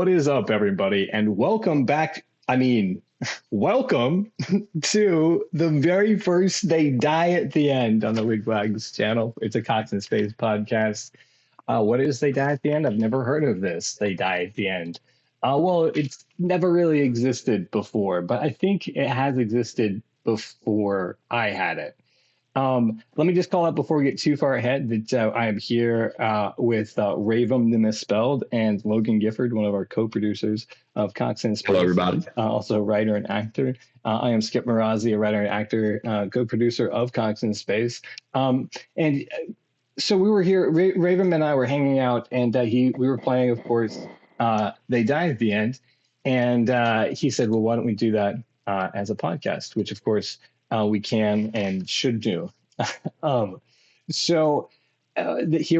What is up, everybody? And welcome back. Welcome to the very first They Die at the End on the Wigwags channel. It's a Cox and Space podcast. What is They Die at the End? I've never heard of this. They Die at the End. Well, it's never really existed before, but I think it has existed before I had it. Let me just call out before we get too far ahead that I am here with Raven the Misspelled and Logan Gifford, one of our co-producers of Cox and Space. Hello, everybody. Also writer and actor. I am Skip Marazzi, a writer and actor, co-producer of Cox and Space. So we were here, Raven and I were hanging out, and we were playing, of course, They Die at the End. And he said, well, why don't we do that as a podcast, which, of course, we can and should do. Here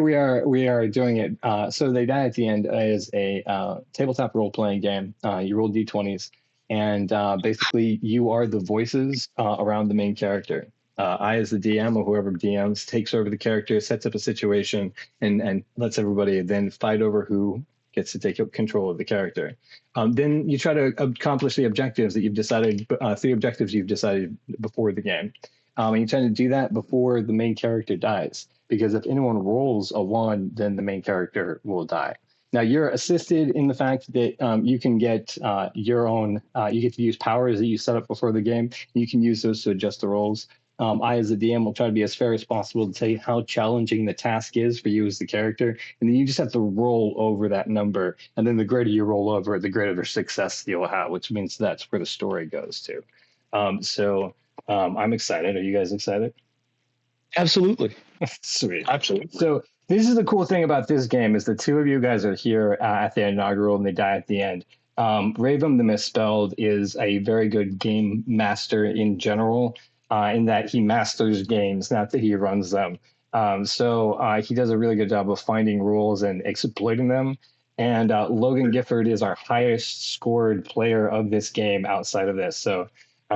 we are doing it. So They Die at the End is a tabletop role-playing game. You roll d20s, and basically you are the voices around the main character. I, as the DM, or whoever DMs, takes over the character, sets up a situation, and lets everybody then fight over who gets to take control of the character. Then you try to accomplish the objectives that you've decided, 3 objectives you've decided before the game. And you try to do that before the main character dies, because if anyone rolls a 1, then the main character will die. Now, you're assisted in the fact that you can get your own, you get to use powers that you set up before the game. You can use those to adjust the rolls. I, as the DM, will try to be as fair as possible to tell you how challenging the task is for you as the character. And then you just have to roll over that number. And then the greater you roll over, the greater the success you'll have, which means that's where the story goes to. I'm excited. Are you guys excited? Absolutely. Sweet. Absolutely. So this is the cool thing about this game is the 2 of you guys are here at the inaugural and They Die at the End. Raven the Misspelled is a very good game master in general. In that he masters games, not that he runs them. So he does a really good job of finding rules and exploiting them. And Logan Gifford is our highest scored player of this game outside of this. So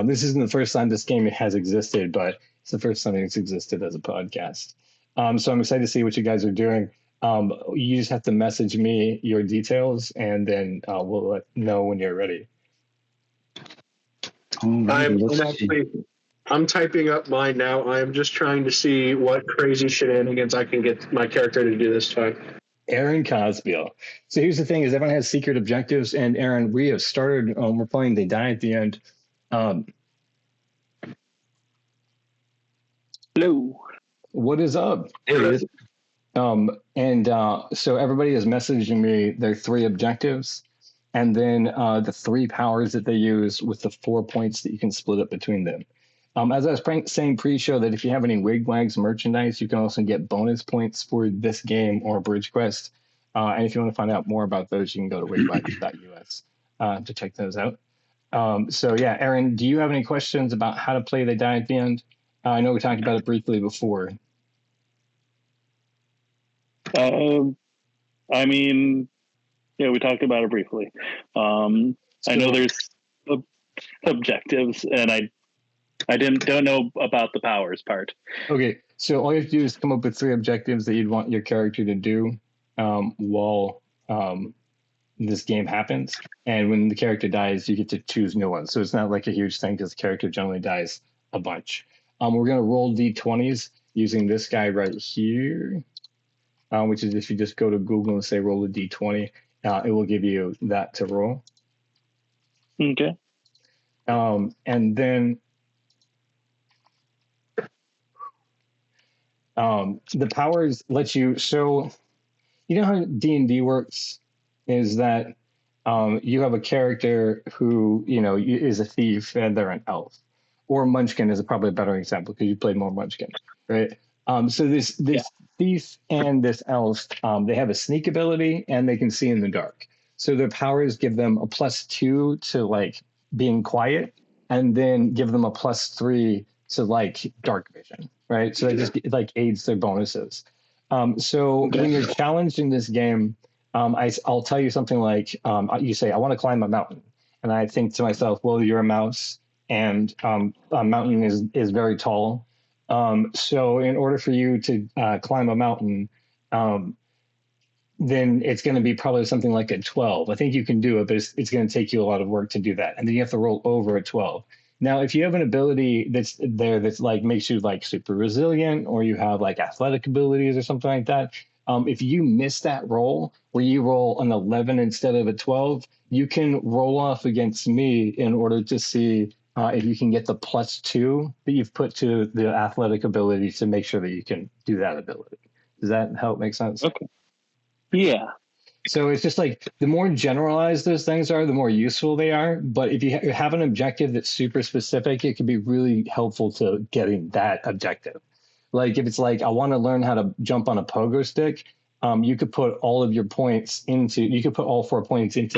this isn't the first time this game has existed, but it's the first time it's existed as a podcast. So I'm excited to see what you guys are doing. You just have to message me your details, and then we'll let know when you're ready. I'm typing up mine now. I'm just trying to see what crazy shenanigans I can get my character to do this time. Aaron Cosbiel. So here's the thing: is everyone has secret objectives, and Aaron, we have started. We're playing They Die at the End. Hello. What is up? There it is. So everybody is messaging me their 3 objectives, and then the 3 powers that they use with the 4 points that you can split up between them. As I was saying pre-show, that if you have any Wigwags merchandise, you can also get bonus points for this game or Bridge Quest. And if you want to find out more about those, you can go to wigwags.us to check those out. So yeah, Aaron, do you have any questions about how to play They Die at the End? I know we talked about it briefly before. We talked about it briefly. I know there's objectives, and I don't know about the powers part. Okay, so all you have to do is come up with 3 objectives that you'd want your character to do while this game happens. And when the character dies, you get to choose new ones. So it's not like a huge thing because the character generally dies a bunch. We're going to roll d20s using this guy right here, which is if you just go to Google and say roll a d20, it will give you that to roll. Okay. And then the powers let you, so you know how D&D works is that you have a character who, is a thief and they're an elf, or Munchkin is probably a better example because you played more Munchkin, right? So this thief and this elf, they have a sneak ability and they can see in the dark. So their powers give them a +2 to being quiet, and then give them a +3 to dark vision, right? So that just aids their bonuses. So when you're challenged in this game, I'll tell you something like, you say, I want to climb a mountain. And I think to myself, well, you're a mouse, and a mountain is very tall. So in order for you to climb a mountain, then it's going to be probably something like a 12. I think you can do it, but it's going to take you a lot of work to do that. And then you have to roll over a 12. Now, if you have an ability that's like makes you like super resilient, or you have like athletic abilities or something like that, if you miss that roll where you roll an 11 instead of a 12, you can roll off against me in order to see if you can get the +2 that you've put to the athletic ability to make sure that you can do that ability. Does that help make sense? Okay. Yeah. So it's just like the more generalized those things are, the more useful they are. But if you have an objective that's super specific, it can be really helpful to getting that objective. Like if it's like, I want to learn how to jump on a pogo stick, you could put all 4 points into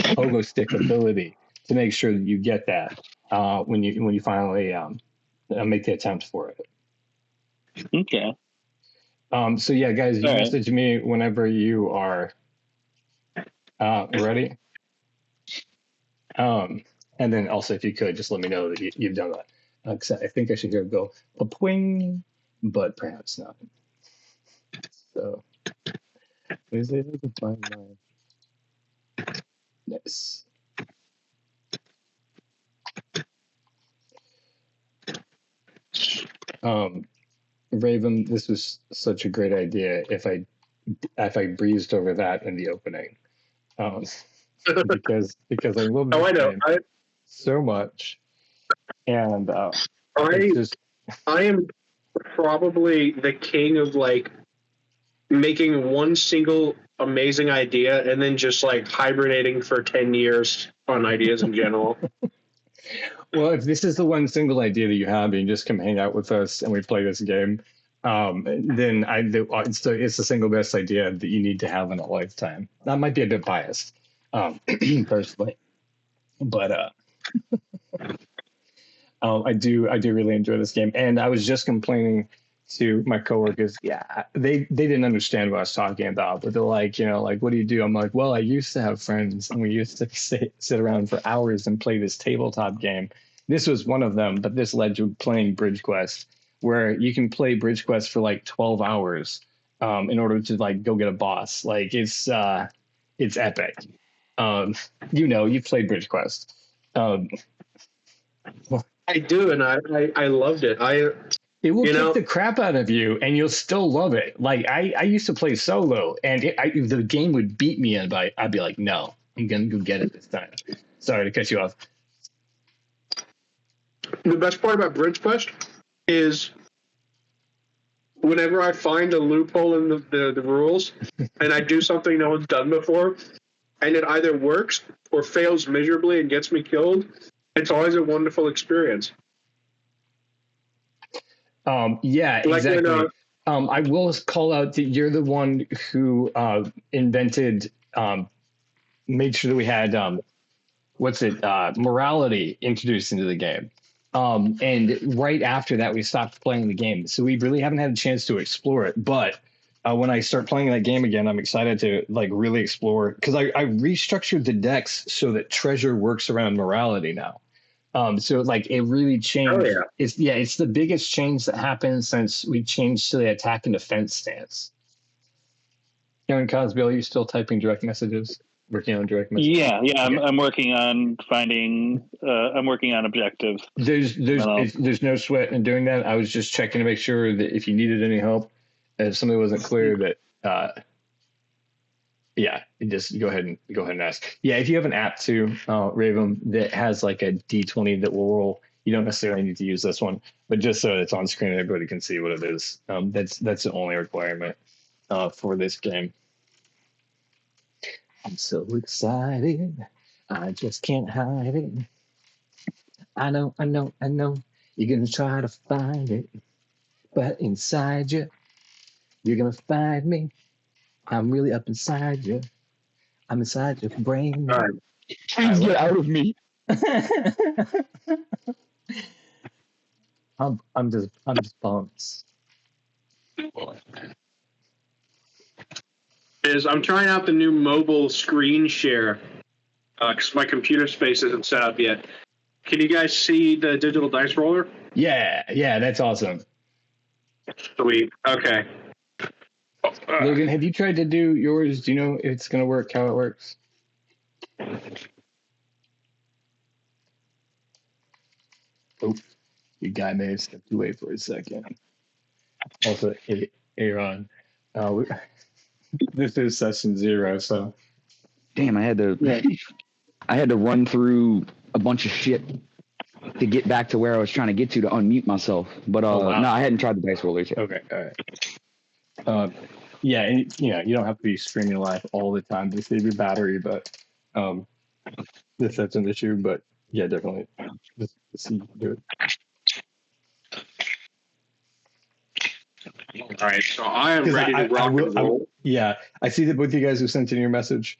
pogo stick ability to make sure that you get that when you finally make the attempt for it. Okay. So yeah, guys, you All right. message me whenever you are ready. And then also, if you could, just let me know that you've done that. Because I think I should hear it go pa-poing, but perhaps not. So, is it able to find my... Nice. Raven, this was such a great idea if I breezed over that in the opening. Because I love this game so much. And I am probably the king of like making one single amazing idea and then just like hibernating for 10 years on ideas in general. Well, if this is the one single idea that you have and you just come hang out with us and we play this game, then it's the single best idea that you need to have in a lifetime. That might be a bit biased, personally, but I do really enjoy this game. And I was just complaining to my coworkers. Yeah, they didn't understand what I was talking about, but they're like, like, what do you do? I'm like, well, I used to have friends and we used to sit around for hours and play this tabletop game. This was one of them, but this led to playing Bridge Quest, where you can play Bridge Quest for like 12 hours in order to like go get a boss. Like it's epic. You've played Bridge Quest. I do, and I loved it. It will kick the crap out of you, and you'll still love it. Like I used to play solo, and the game would beat me, and I'd be like, no, I'm gonna go get it this time. Sorry to cut you off. The best part about Bridge Quest is whenever I find a loophole in the rules, and I do something no one's done before, and it either works or fails miserably and gets me killed, it's always a wonderful experience. Yeah, like exactly. I will call out that you're the one who invented, made sure that we had, morality introduced into the game. And right after that, we stopped playing the game. So we really haven't had a chance to explore it. But when I start playing that game again, I'm excited to like really explore, because I restructured the decks so that treasure works around morality now. So like it really changed. Oh, yeah. It's the biggest change that happened since we changed to the attack and defense stance. Aaron Cosby, are you still typing direct messages? Working on direct messages? Yeah. Okay. I'm working on finding. I'm working on objectives. There's no sweat in doing that. I was just checking to make sure that if you needed any help, if something wasn't clear, that just go ahead and ask. Yeah, if you have an app too, Raven, that has like a D20 that will roll, you don't necessarily need to use this one, but just so it's on screen and everybody can see what it is. That's the only requirement for this game. I'm so excited, I just can't hide it. I know, you're gonna try to find it, but inside you, you're gonna find me. I'm really up inside you. I'm inside your brain. All right. Please get out of me. I'm just pumped. I'm trying out the new mobile screen share because my computer space isn't set up yet. Can you guys see the digital dice roller? Yeah, that's awesome. Sweet. Okay. Logan, have you tried to do yours? Do you know if it's going to work, how it works? Oh, your guy may have stepped away for a second. Also, Aaron, this is session 0, so. Damn, I had to run through a bunch of shit to get back to where I was trying to get to unmute myself. But wow. No, I hadn't tried the dice rollers yet. Okay, all right. Yeah, and you don't have to be streaming live all the time to save your battery, but that's an issue. But yeah, definitely, let's see, do it. All right, so I am ready to rock and roll. Yeah, I see that both you guys have sent in your message.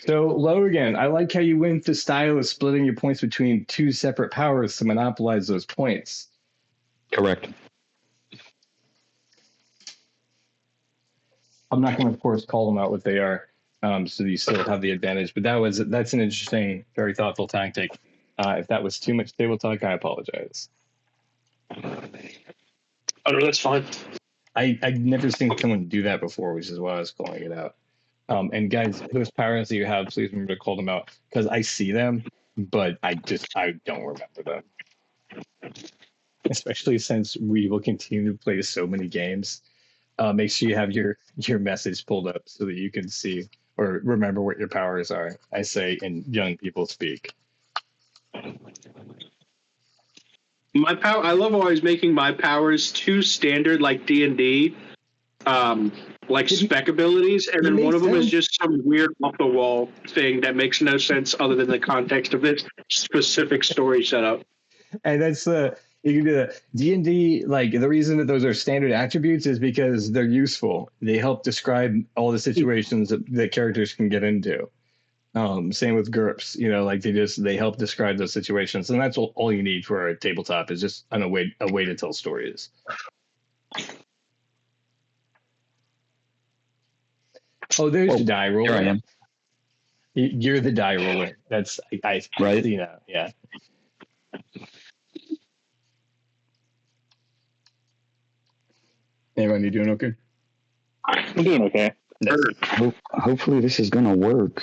So Logan, I like how you went the style of splitting your points between 2 separate powers to monopolize those points. Correct. I'm not going to, of course, call them out what they are, so you still have the advantage. But that's an interesting, very thoughtful tactic. If that was too much table talk, I apologize. Oh no, that's fine. I've never seen someone do that before, which is why I was calling it out. And guys, those powers that you have, please remember to call them out, because I see them, but I don't remember them. Especially since we will continue to play so many games. Make sure you have your message pulled up so that you can see or remember what your powers are. I say in young people speak. My power. I love always making my powers too standard, like D&D, like spec abilities, and then one of them is just some weird off the wall thing that makes no sense other than the context of this specific story setup. And that's you can do that. D&D, like the reason that those are standard attributes is because they're useful. They help describe all the situations that characters can get into. Same with GURPS, like they help describe those situations, and that's all you need for a tabletop is just a way to tell stories. Oh, there's the die roller. Here I am. You're the die roller. That's I right. See now. Yeah. Everyone, you doing okay? I'm doing okay. Hopefully this is gonna work.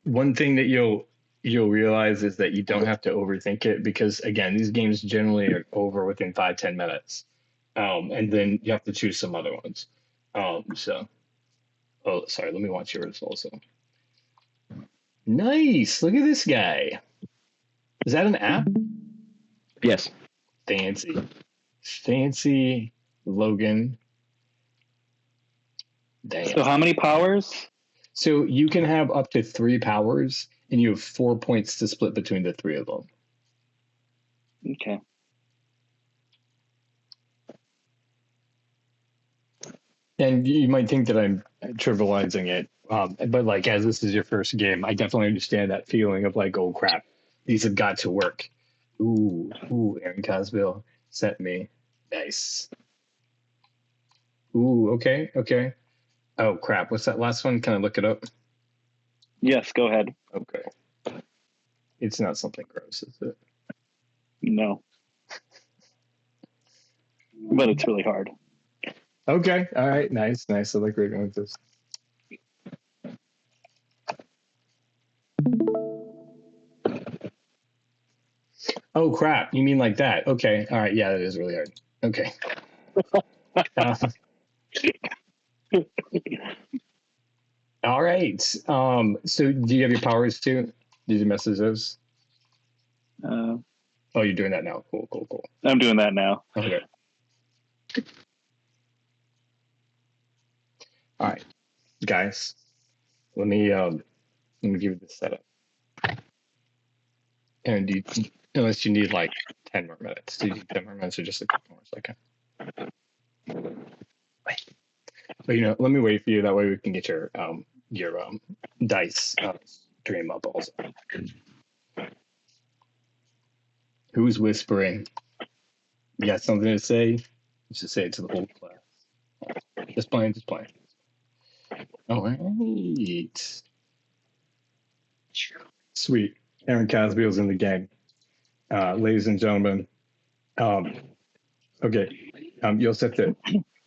One thing that you'll realize is that you don't have to overthink it, because again, these games generally are over within 5-10 minutes, and then you have to choose some other ones. Sorry, let me watch yours also. Nice, look at this guy. Is that an app? Yes. Fancy Logan. Damn. So how many powers? So you can have up to 3 powers, and you have 4 points to split between the 3 of them. Okay. And you might think that I'm trivializing it, but like as this is your first game, I definitely understand that feeling of like, oh crap, these have got to work. Ooh, Aaron Cosbill sent me. Nice. Ooh, okay. Oh crap, what's that last one? Can I look it up? Yes, go ahead. Okay. It's not something gross, is it? No. But it's really hard. Okay, all right, nice. I like where you're going with this. Oh crap, you mean like that? Okay, all right, yeah, that is really hard. Okay. All right. So do you have your powers too? Did you message those? Oh, you're doing that now. Cool. I'm doing that now. Okay. All right, guys. Let me give you the setup. And unless you need like 10 more minutes. Do you need 10 more minutes or just a couple more seconds? But let me wait for you. That way we can get your dice stream up also. Who's whispering? You got something to say? You should say it to the whole class. Just playing. All right. Sweet. Aaron Cosbill's in the game. Ladies and gentlemen. Okay. You also have to.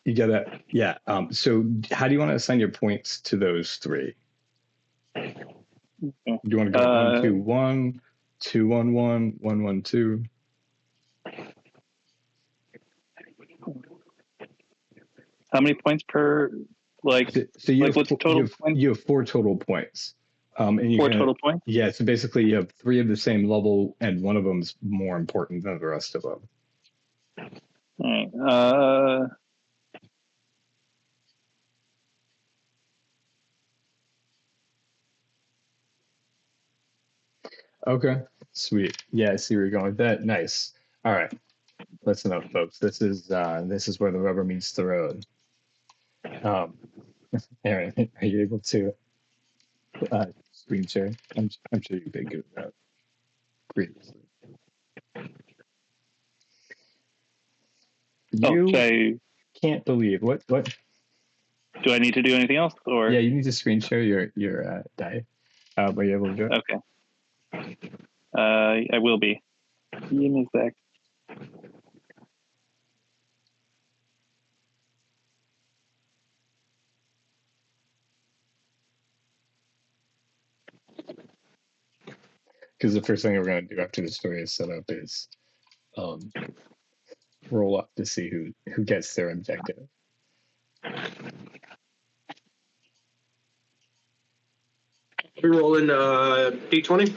You gotta. Yeah. So how do you want to assign your points to those three? Do you want to go 1, 2, 1, 2, 1, 1, 1, 1, 2? How many points per? So you like what's total points? You have 4 total points. And you 4 total points. Yeah. So basically, you have 3 of the same level, and one of them's more important than the rest of them. All right. Okay. Sweet. Yeah, I see where you're going with that. Nice. All right. Listen up, folks. This is where the rubber meets the road. Aaron, are you able to screen share? I'm sure you've been good at that previously. You can't believe what? Do I need to do anything else, or? Yeah, you need to screen share your die. Are you able to do it? Okay. I will be. Give me a sec. Because the first thing we're going to do after the story is set up is roll up to see who gets their objective. We roll in D20.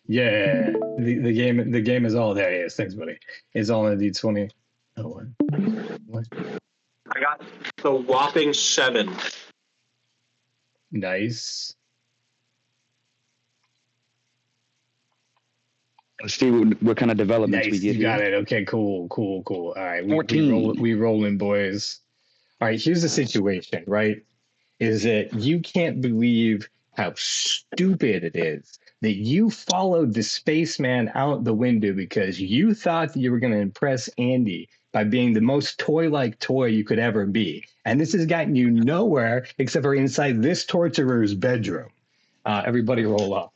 Yeah, the game is all there. Yes, thanks, buddy. It's all in a D20. Oh, what? I got the whopping 7. Nice. Let's see what kind of developments Nice, we get. You got it. Okay, cool. All right, 14. we rolling, boys. All right, here's the situation, right? Is that you can't believe how stupid it is that you followed the spaceman out the window because you thought that you were going to impress Andy by being the most toy-like toy you could ever be. And this has gotten you nowhere except for inside this torturer's bedroom. Everybody roll up.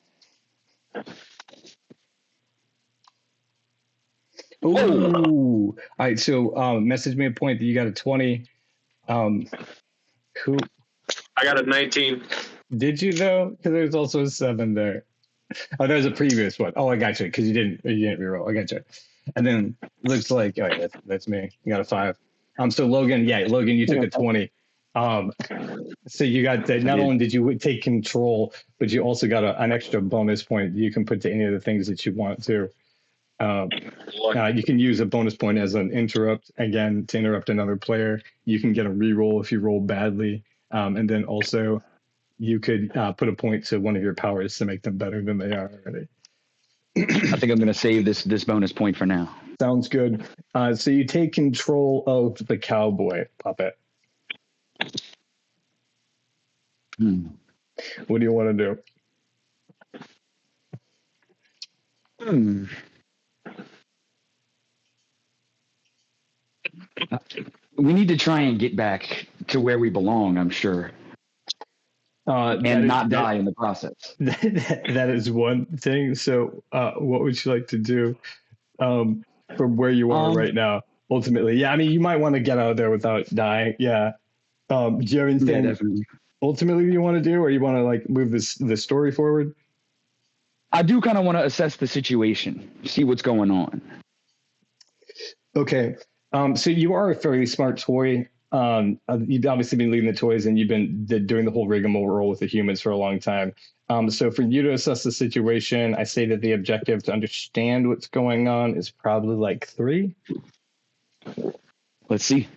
Ooh. All right, so message me a point that you got a 20. Who? I got a 19. Did you though? Because there's also a 7 there. Oh, there's a previous one. Oh, I got you. Because you didn't reroll. I got you. And then looks like that's me. You got a 5. So Logan, you took a 20. So you got that. Not only did you take control, but you also got an extra bonus point you can put to any of the things that you want to. You can use a bonus point as an interrupt, again, to interrupt another player. You can get a reroll if you roll badly. And then also you could put a point to one of your powers to make them better than they are already. I think I'm going to save this bonus point for now. Sounds good. So you take control of the cowboy puppet. What do you want to do? We need to try and get back to where we belong, I'm sure. And not die in the process. That is one thing. So what would you like to do from where you are right now? Ultimately, yeah, I mean, you might want to get out of there without dying. Yeah. Do you have anything ultimately you want to do, or you want to like move the story forward? I do kind of want to assess the situation, see what's going on. Okay. So you are a fairly smart toy. You've obviously been leading the toys, and you've been doing the whole rigmarole with the humans for a long time. So for you to assess the situation, I say that the objective to understand what's going on is probably like 3. Let's see.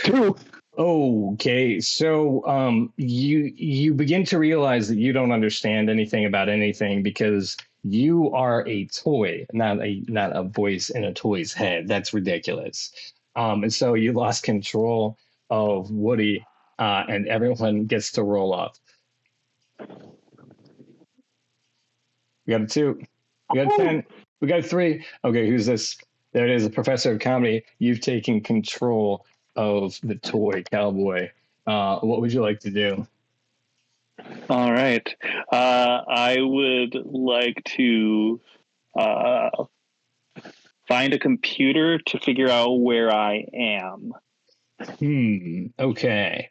2. Okay, so you begin to realize that you don't understand anything about anything because you are a toy, not a voice in a toy's head. That's ridiculous. And so you lost control of Woody, and everyone gets to roll up. We got a 2. We got a 10. We got a 3. Okay, who's this? There it is, a professor of comedy. You've taken control of the toy cowboy. What would you like to do? All right. I would like to find a computer to figure out where I am. Okay.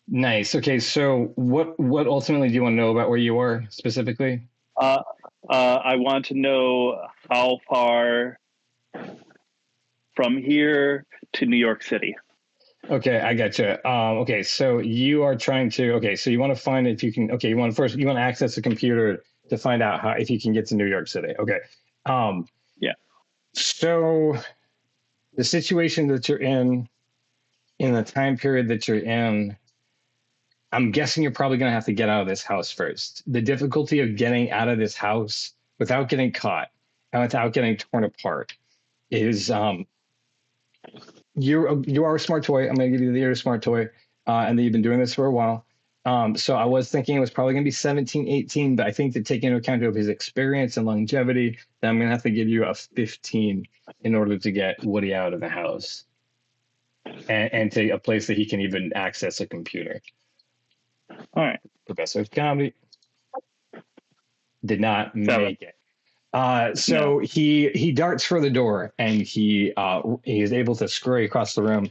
Nice. Okay. So what ultimately do you want to know about where you are specifically? I want to know how far from here to New York City. Okay, I gotcha. Okay, so you are trying to. Okay, so you want to find if you can. Okay, you want to access a computer to find out how if you can get to New York City. Okay. Yeah. So the situation that you're in the time period that you're in, I'm guessing you're probably going to have to get out of this house first. The difficulty of getting out of this house without getting caught and without getting torn apart is you are a smart toy. I'm going to give you the you're a smart toy, and that you've been doing this for a while. So I was thinking it was probably going to be 17, 18, but I think that taking into account of his experience and longevity, that I'm going to have to give you a 15 in order to get Woody out of the house and to a place that he can even access a computer. All right. Professor of Comedy did not make it. So he darts for the door and he is able to scurry across the room.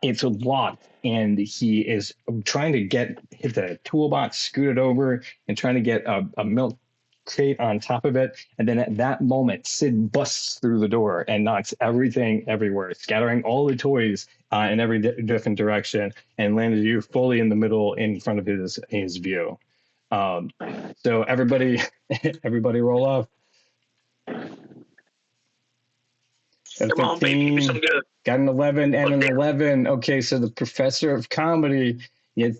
It's locked and he is trying to hit the toolbox, scoot it over and trying to get a milk crate on top of it. And then at that moment, Sid busts through the door and knocks everything everywhere, scattering all the toys in every different direction and landed you fully in the middle in front of his view. So everybody roll off. Got a 15, got an 11 and an 11. Okay, so the professor of comedy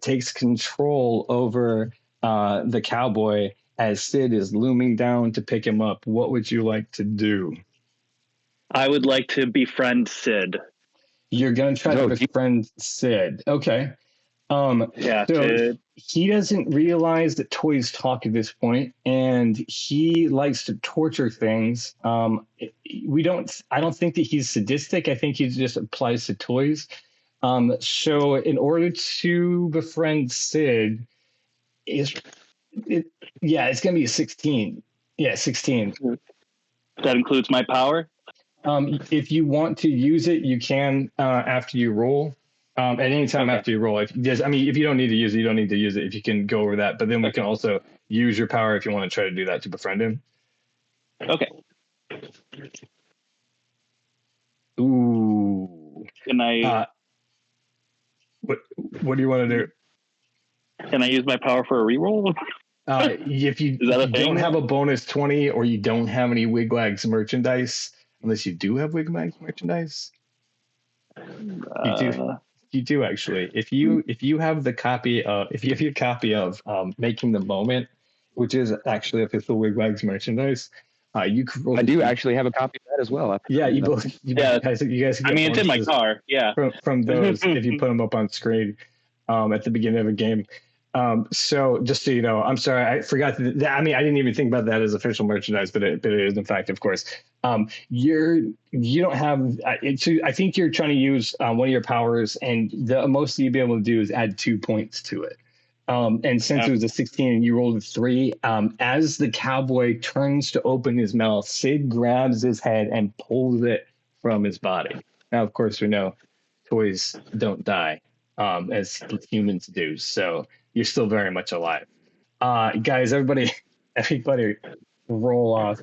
takes control over the cowboy as Sid is looming down to pick him up. What would you like to do? I would like to befriend Sid. You're going to try to befriend Sid. Okay. Yeah, so he doesn't realize that toys talk at this point, and he likes to torture things. I don't think that he's sadistic. I think he just applies to toys. So in order to befriend Sid, it's going to be a 16. Yeah, 16. That includes my power? If you want to use it, you can after you roll. At any time after you roll. If you don't need to use it, you don't need to use it if you can go over that. But then we can also use your power if you want to try to do that to befriend him. Okay. Ooh. Can I... what do you want to do? Can I use my power for a reroll? If you don't have a bonus 20 or you don't have any Wigwags merchandise, unless you do have Wigwags merchandise. You do actually. If you have the copy of your copy of Making the Moment, which is actually official Wigwags merchandise, you could roll. I do actually have a copy of that as well. You guys. I mean, it's in my car. Yeah. From those, if you put them up on screen at the beginning of a game. So just so you know, I'm sorry, I forgot that. I didn't even think about that as official merchandise, but it is in fact, of course. You don't have. I think you're trying to use one of your powers, and the most you'd be able to do is add 2 points to it. And since it was a 16 and you rolled a 3, as the cowboy turns to open his mouth, Sid grabs his head and pulls it from his body. Now, of course, we know toys don't die as humans do, so you're still very much alive. Guys, everybody roll off.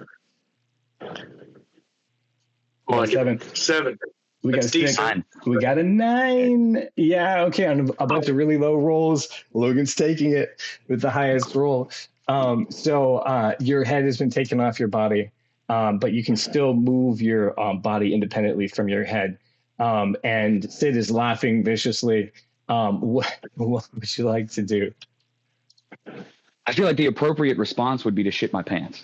Seven. We got a 6. We got a 9. Yeah, okay. On a bunch of really low rolls, Logan's taking it with the highest roll. So your head has been taken off your body, but you can still move your body independently from your head. And Sid is laughing viciously. What would you like to do? I feel like the appropriate response would be to shit my pants.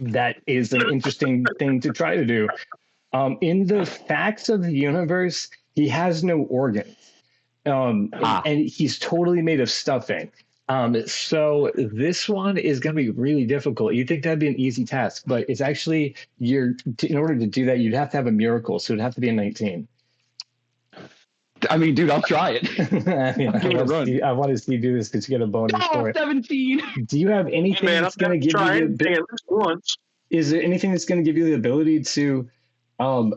That is an interesting thing to try to do. In the facts of the universe, he has no organs. And he's totally made of stuffing. So this one is going to be really difficult. You'd think that'd be an easy task, but it's actually, in order to do that, you'd have to have a miracle. So it'd have to be a 19. I mean, dude, I'll try it. I want to see you do this because you get a bonus for it. 17. Do you have anything that's going to give you at least once? Is there anything that's going to give you the ability to? I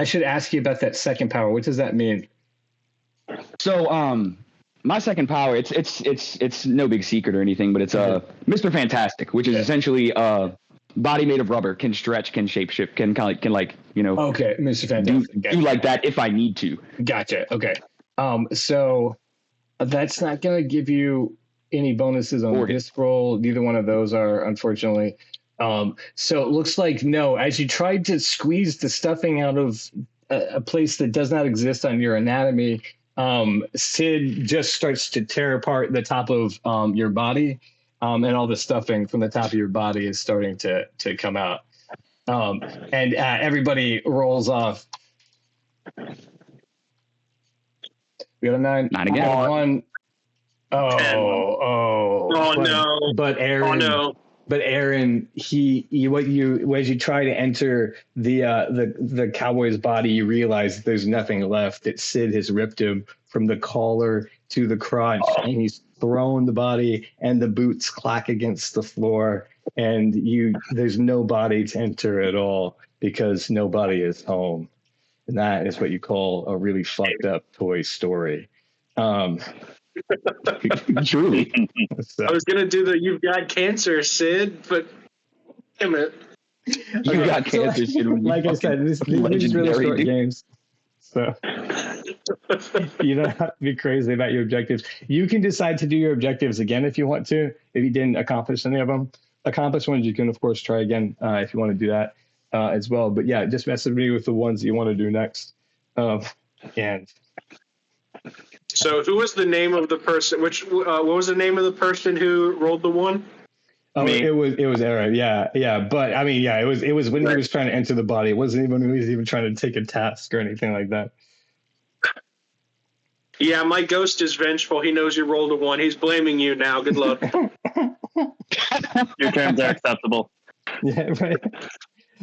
should ask you about that second power. What does that mean? So, my second power, it's no big secret or anything, but it's Mr. Fantastic, which is essentially body made of rubber, can stretch, can shapeshift, can Okay, Mr. Fantastic. do like that if I need to. Gotcha. Okay. So that's not going to give you any bonuses on this roll. Neither one of those are, unfortunately. So it looks like no. As you tried to squeeze the stuffing out of a place that does not exist on your anatomy, Sid just starts to tear apart the top of your body. And all the stuffing from the top of your body is starting to come out. And everybody rolls off. We got a 9. Not again. 1. No. But Aaron. But Aaron, as you try to enter the cowboy's body, you realize there's nothing left. That Sid has ripped him from the collar to the crotch, and he's thrown the body, and the boots clack against the floor, and there's no body to enter at all because nobody is home, and that is what you call a really fucked up Toy Story. Truly. So, I was gonna do the "You've got cancer, Sid," but damn it. You got cancer, Sid. Like I said, these really short games. So you don't have to be crazy about your objectives. You can decide to do your objectives again if you want to. If you didn't accomplish any of them, accomplished ones, you can of course try again if you want to do that as well. But yeah, just message me with the ones that you want to do next. And so, who was the name of the person? What was the name of the person who rolled the 1? Oh, Me. it was Aaron. Yeah. But I mean, it was when he was trying to enter the body. It wasn't even when he was even trying to take a task or anything like that. Yeah, my ghost is vengeful. He knows you rolled a 1. He's blaming you now. Good luck. Your terms are acceptable. Yeah, right.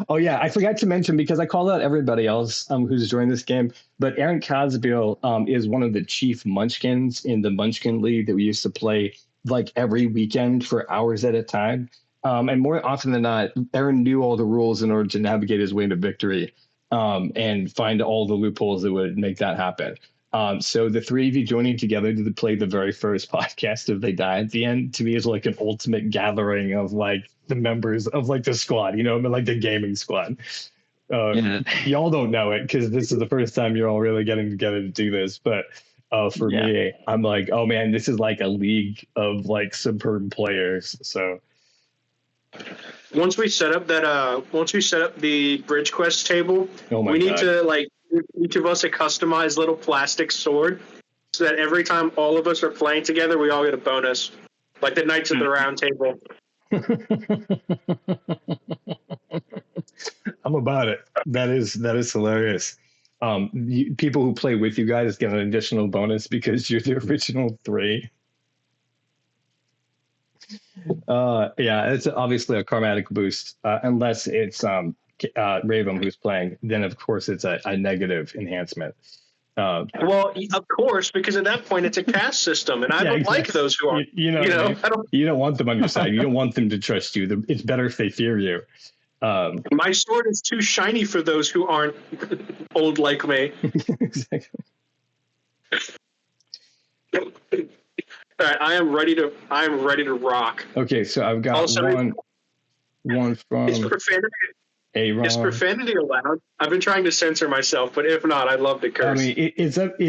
Oh yeah, I forgot to mention because I called out everybody else who's joined this game, but Aaron Cosbill is one of the chief munchkins in the Munchkin League that we used to play like every weekend for hours at a time. And more often than not, Aaron knew all the rules in order to navigate his way to victory and find all the loopholes that would make that happen. So the three of you joining together to play the very first podcast of They Die at the End, to me, is like an ultimate gathering of like the members of like the squad, like the gaming squad. Y'all don't know it because this is the first time you're all really getting together to do this. But for me, I'm like, oh man, this is like a league of like superb players. So once we set up the Bridge Quest table, we need to like each of us a customized little plastic sword so that every time all of us are playing together, we all get a bonus, like the Knights of the Round Table. I'm about it. That is hilarious. People who play with you guys get an additional bonus because you're the original 3. It's obviously a karmatic boost, unless it's Raven who's playing. Then of course it's a negative enhancement. Well, of course, because at that point it's a caste system, and I don't like those who aren't. You don't want them on your side. You don't want them to trust you. It's better if they fear you. My sword is too shiny for those who aren't old like me. Exactly. All right, I am ready to rock. Okay, so I've got also, one from Aaron. Is profanity allowed? I've been trying to censor myself, but if not, I'd love to curse. I mean, it's up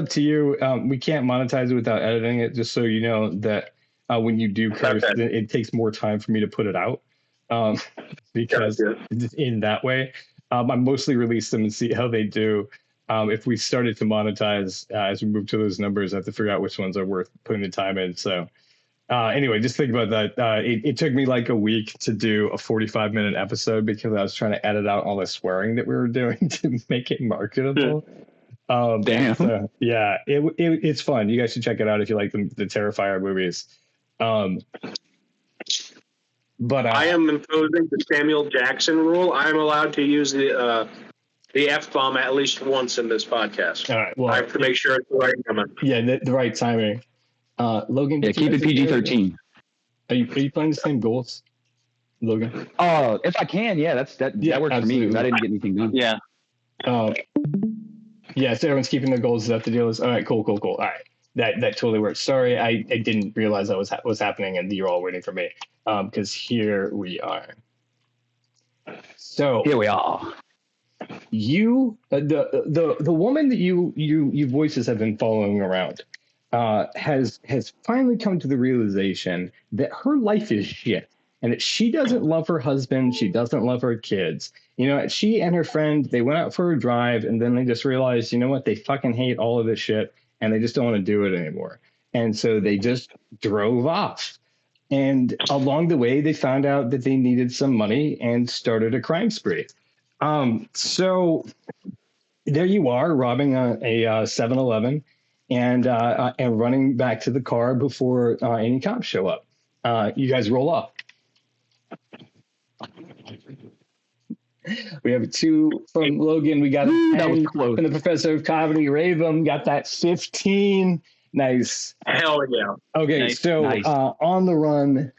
to you. We can't monetize it without editing it. Just so you know that when you do curse, it takes more time for me to put it out. Because in that way, I mostly release them and see how they do. If we started to monetize as we move to those numbers, I have to figure out which ones are worth putting the time in. So anyway, just think about that. It took me like a week to do a 45-minute episode because I was trying to edit out all the swearing that we were doing to make it marketable. Damn. So, yeah, it's fun. You guys should check it out if you like the Terrifier movies. But I am imposing the Samuel Jackson rule. I am allowed to use the the F-bomb at least once in this podcast. All right. Well, I have to make sure it's the right moment. Yeah, the right timing. Logan. Yeah, keep it PG-13. Are you playing the same goals, Logan? If I can, yeah, that works absolutely. for me because I didn't get anything done. Yeah. Yeah, so everyone's keeping their goals. Is that the deal? All right, cool. All right, that totally works. Sorry, I didn't realize that was happening, and you're all waiting for me. Because here we are. So here we are. You, the woman that you voices have been following around, has finally come to the realization that her life is shit, and that she doesn't love her husband, she doesn't love her kids. You know, she and her friend, they went out for a drive, and then they just realized, you know what, they fucking hate all of this shit, and they just don't want to do it anymore. And so they just drove off. And along the way, they found out that they needed some money and started a crime spree. So there you are, robbing a 7-Eleven and running back to the car before any cops show up. You guys roll up. We have 2 from Logan. We got a 10 from the professor of comedy. Raven got that 15. Nice. Hell yeah. Okay, nice. So nice. On the run,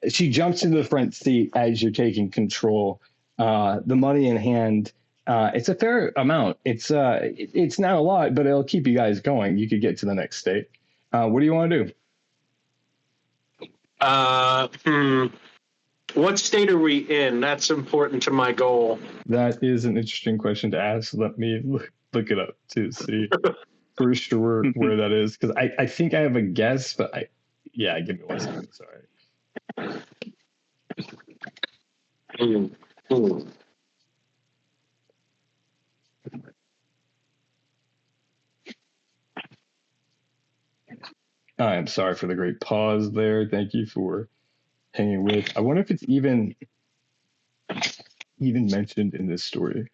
she jumps into the front seat as you're taking control. The money in hand, it's a fair amount. It's not a lot, but it'll keep you guys going. You could get to the next state. What do you want to do? What state are we in? That's important to my goal. That is an interesting question to ask. Let me look it up to see for sure where that is, because I think I have a guess, but give me 1 second. Sorry. I'm sorry for the great pause there. Thank you for hanging with. I wonder if it's even mentioned in this story.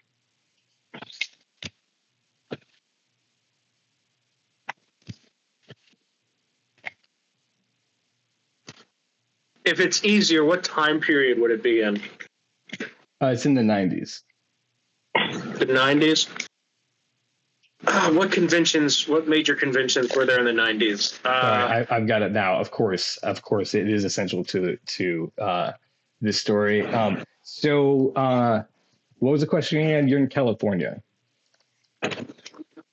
If it's easier, what time period would it be in? It's in the 90s. The 90s? What major conventions were there in the 90s? I've got it now. Of course, it is essential to this story. So what was the question again? You're in California.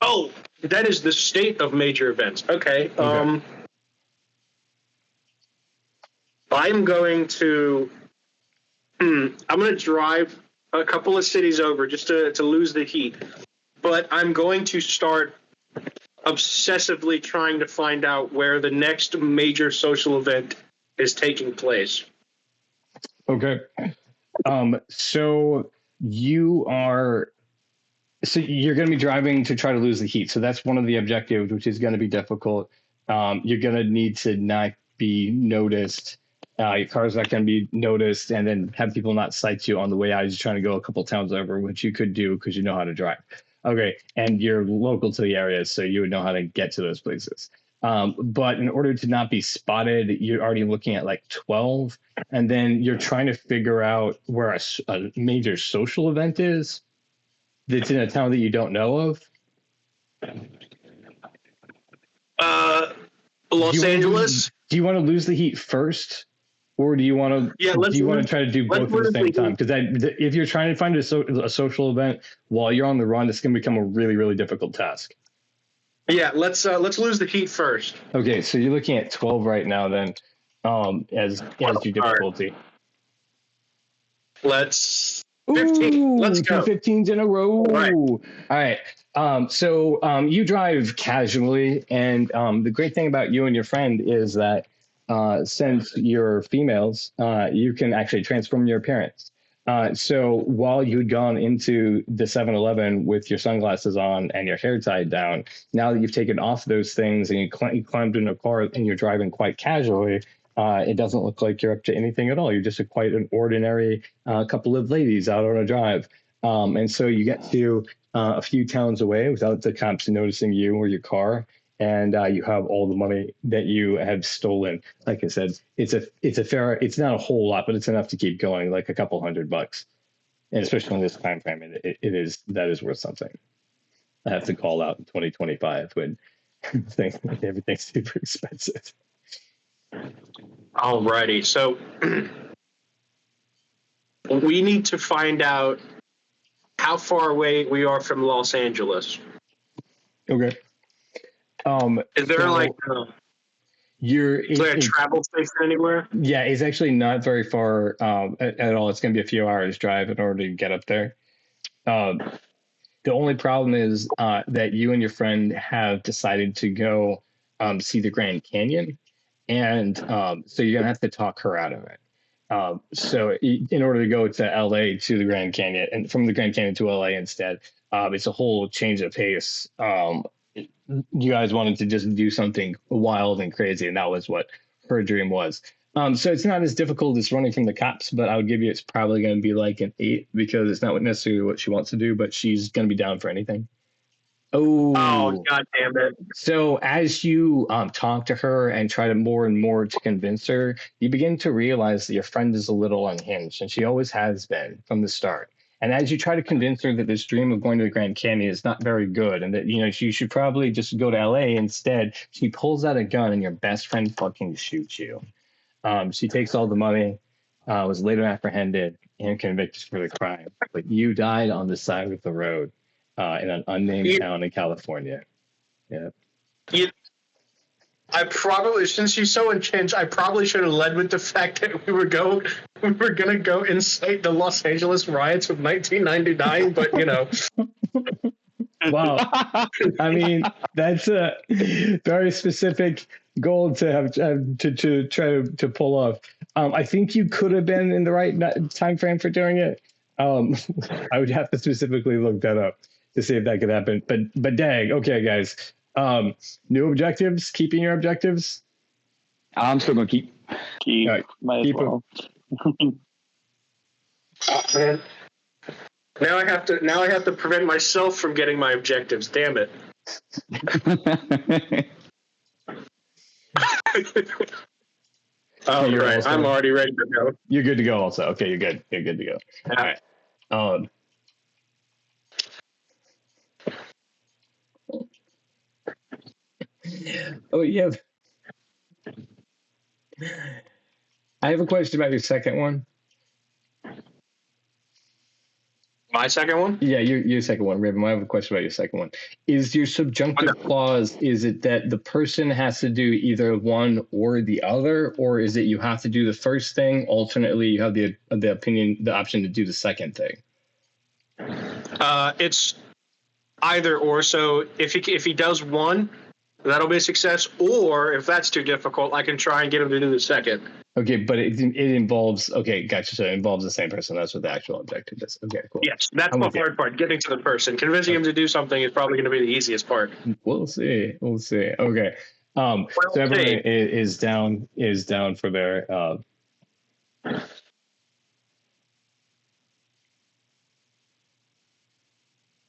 Oh, that is the state of major events. Okay. I'm going to drive a couple of cities over just to lose the heat. But I'm going to start obsessively trying to find out where the next major social event is taking place. Okay. So you're going to be driving to try to lose the heat. So that's one of the objectives, which is going to be difficult. You're going to need to not be noticed. Your car's not going to be noticed, and then have people not sight you on the way out as you're trying to go a couple towns over, which you could do because you know how to drive. Okay, and you're local to the area, so you would know how to get to those places. But in order to not be spotted, you're already looking at like 12, and then you're trying to figure out where a major social event is that's in a town that you don't know of. Los Angeles. Do you want to lose the heat first? Or do you want to? Yeah, do you want to try to do both at the same time? Because if you're trying to find a social event while you're on the run, it's going to become a really, really difficult task. Yeah, let's lose the heat first. Okay, so you're looking at 12 right now, then, as your difficulty. Let's 15. Let's go. 2 15s in a row. All right. So you drive casually, and the great thing about you and your friend is that. Since you're females, you can actually transform your appearance. So while you'd gone into the 7-Eleven with your sunglasses on and your hair tied down, now that you've taken off those things and you climbed in a car and you're driving quite casually, it doesn't look like you're up to anything at all. You're just quite an ordinary couple of ladies out on a drive. And so you get to a few towns away without the cops noticing you or your car. And you have all the money that you have stolen. Like I said, it's not a whole lot, but it's enough to keep going, like a couple $100. and especially in this time frame, that is worth something. I have to call out in 2025 when everything's super expensive. Alrighty, so we need to find out how far away we are from Los Angeles. Okay. Is there is there a travel station anywhere? Yeah, it's actually not very far at all. It's going to be a few hours drive in order to get up there. The only problem is that you and your friend have decided to go see the Grand Canyon, and so you're going to have to talk her out of it. So in order to go to LA to the Grand Canyon, and from the Grand Canyon to LA instead, it's a whole change of pace. You guys wanted to just do something wild and crazy, and that was what her dream was. So it's not as difficult as running from the cops, but I would give you it's probably going to be like an 8 because it's not necessarily what she wants to do, but she's going to be down for anything. Oh, God damn it. So as you talk to her and try to more and more to convince her, you begin to realize that your friend is a little unhinged, and she always has been from the start. And as you try to convince her that this dream of going to the Grand Canyon is not very good and that, she should probably just go to LA instead, she pulls out a gun and your best friend fucking shoots you. She takes all the money, was later apprehended and convicted for the crime. But you died on the side of the road in an unnamed town in California. Yeah. I probably, since she's so unhinged, I probably should have led with the fact that we were gonna go incite the Los Angeles riots of 1999. But Wow. I mean, that's a very specific goal to have to try to pull off. I think you could have been in the right time frame for doing it. I would have to specifically look that up to see if that could happen. But dang, okay, guys. New objectives, keeping your objectives. I'm still gonna keep. Right. Might as well. Man. Now I have to prevent myself from getting my objectives. Damn it. Oh, right. I'm already ready to go. You're good to go also. Okay, you're good. You're good to go. Yeah. All right. Oh, yeah. I have a question about your second one. My second one? Yeah, your second one, Raven. I have a question about your second one. Is your subjunctive clause, is it that the person has to do either one or the other, or is it you have to do the first thing, alternately you have the option to do the second thing? It's either or. So if he does one, that'll be a success. Or if that's too difficult, I can try and get him to do the second. Okay, but it involves, okay, gotcha. So it involves the same person. That's what the actual objective is. Okay, cool. Yes, that's the hard part, getting to the person. Convincing him to do something is probably going to be the easiest part. We'll see. Okay. So everyone is down for their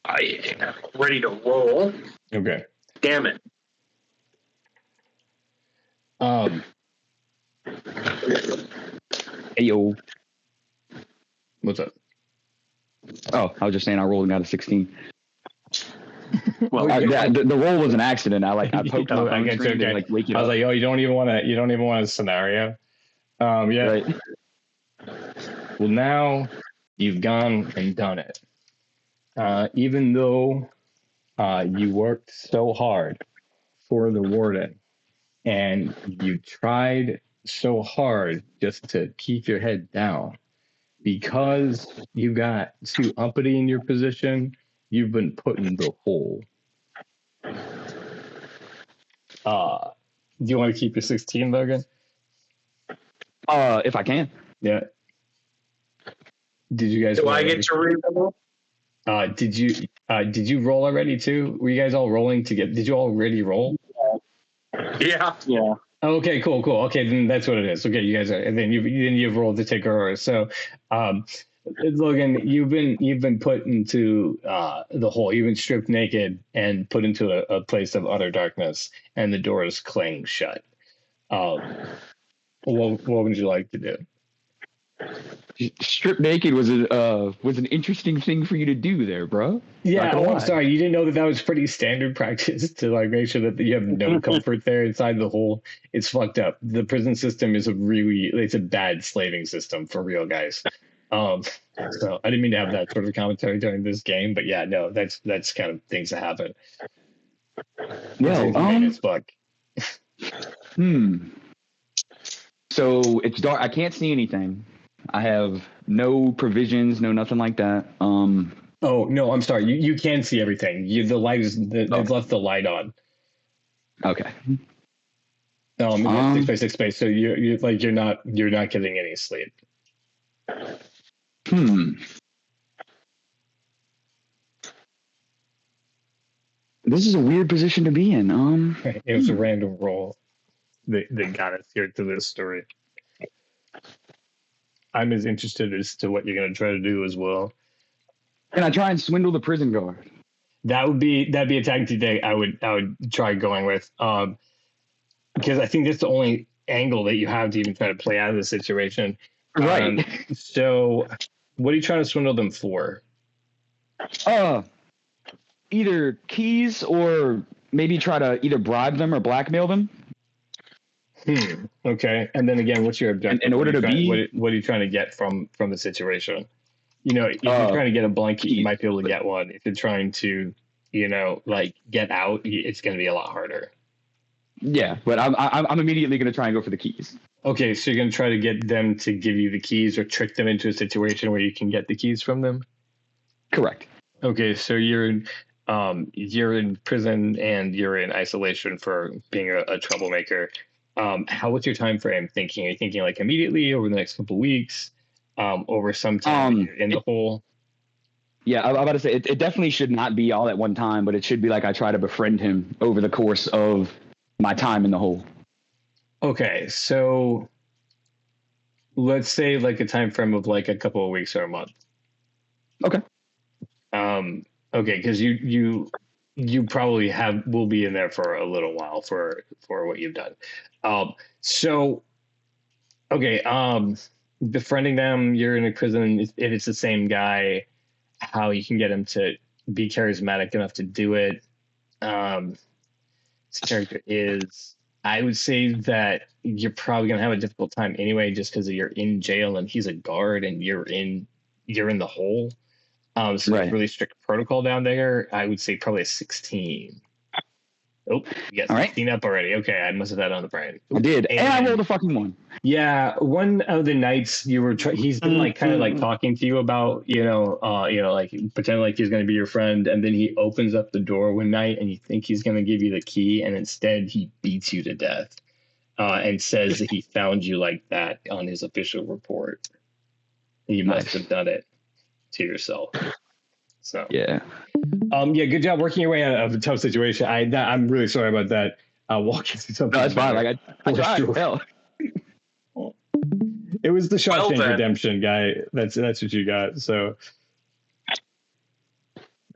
I am ready to roll. Okay. Damn it. Hey, yo. What's up? Oh, I was just saying I rolled out of 16. Well, the roll was an accident. I poked my phone screen to wake you up. I was like, oh, you don't even want a scenario. Yeah. Right. Well, now you've gone and done it. Even though you worked so hard for the warden and you tried so hard just to keep your head down, because you got too uppity in your position, you've been put in the hole. Do you want to keep your 16, Logan? If I can. Yeah. Did you guys? Do I get to re-roll? Did you roll already too? Were you guys all rolling to get? Did you already roll? Yeah. Yeah. Okay, cool. Okay, then that's what it is. Okay, you guys are, and then you've rolled to take her. So, Logan, you've been put into the hole. You've been stripped naked and put into a place of utter darkness, and the doors clang shut. What would you like to do? Strip naked was an interesting thing for you to do there, bro. Yeah, I'm sorry. You didn't know that was pretty standard practice to like make sure that you have no comfort there inside the hole. It's fucked up. The prison system is it's a bad slaving system for real, guys. So I didn't mean to have that sort of commentary during this game, but yeah, no, that's kind of things that happen. Well, So it's dark. I can't see anything. I have no provisions, no nothing like that. Oh no, I'm sorry. You can see everything. The light is they've left the light on. Okay. It's 6 by 6 space, so you're not getting any sleep. This is a weird position to be in. It was a random roll that got us here to this story. I'm as interested as to what you're going to try to do as well. Can I try and swindle the prison guard? That'd be a tactic that I would try going with, because I think that's the only angle that you have to even try to play out of the situation. Right. So, what are you trying to swindle them for? Either keys or maybe try to either bribe them or blackmail them. Okay. And then again, what's your objective? In order to be, what are you trying to get from the situation? You know, if you're trying to get a blanket, you might be able to get one. If you're trying to, get out, it's going to be a lot harder. Yeah, but I'm immediately going to try and go for the keys. Okay, so you're going to try to get them to give you the keys or trick them into a situation where you can get the keys from them? Correct. Okay, so you're in prison and you're in isolation for being a troublemaker. What's your time frame thinking? Are you thinking like immediately, over the next couple of weeks, over some time in the hole? Yeah, I'm about to say it definitely should not be all at one time, but it should be like I try to befriend him over the course of my time in the hole. Okay, so let's say like a time frame of like a couple of weeks or a month. Okay. Okay, because you probably will be in there for a little while for what you've done. Befriending them, you're in a prison. If it's the same guy, how you can get him to be charismatic enough to do it. His character is, I would say that you're probably gonna have a difficult time anyway, just because you're in jail and he's a guard and you're in the hole. So There's really strict protocol down there. I would say probably a 16. Oh, you got 16 up already. Okay, I must have that on the brain. I did, and I rolled a fucking 1. Yeah, one of the nights you were, he's been like kind of like talking to you about, like pretend like he's going to be your friend, and then he opens up the door one night, and you think he's going to give you the key, and instead he beats you to death, and says that he found you like that on his official report. You must have done it to yourself. So yeah, good job working your way out of a tough situation. I'm really sorry about that. Walking through something. No, that's fine. Like I tried. Hell. It was the Shawshank Redemption guy. That's what you got. So,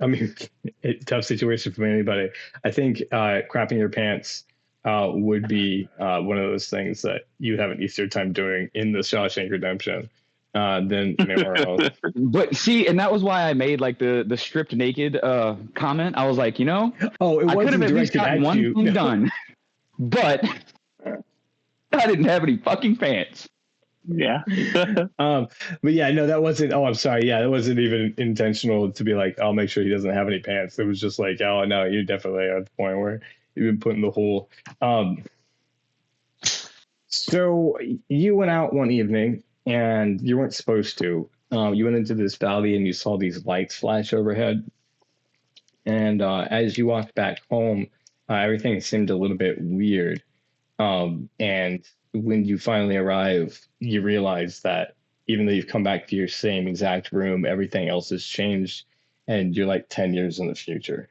I mean, tough situation for anybody. I think crapping your pants would be one of those things that you have an easier time doing in the Shawshank Redemption than anywhere else. But see, and that was why I made like the stripped naked comment. I was like, I could have at least gotten one thing done, but I didn't have any fucking pants. Yeah. But yeah, no, that wasn't. Oh, I'm sorry. Yeah, it wasn't even intentional to be like, I'll make sure he doesn't have any pants. It was just like, oh no, you definitely are at the point where you've been put in the hole. So you went out one evening and you weren't supposed to. You went into this valley and you saw these lights flash overhead. And as you walked back home, everything seemed a little bit weird. And when you finally arrive, you realize that even though you've come back to your same exact room, everything else has changed, and you're like 10 years in the future.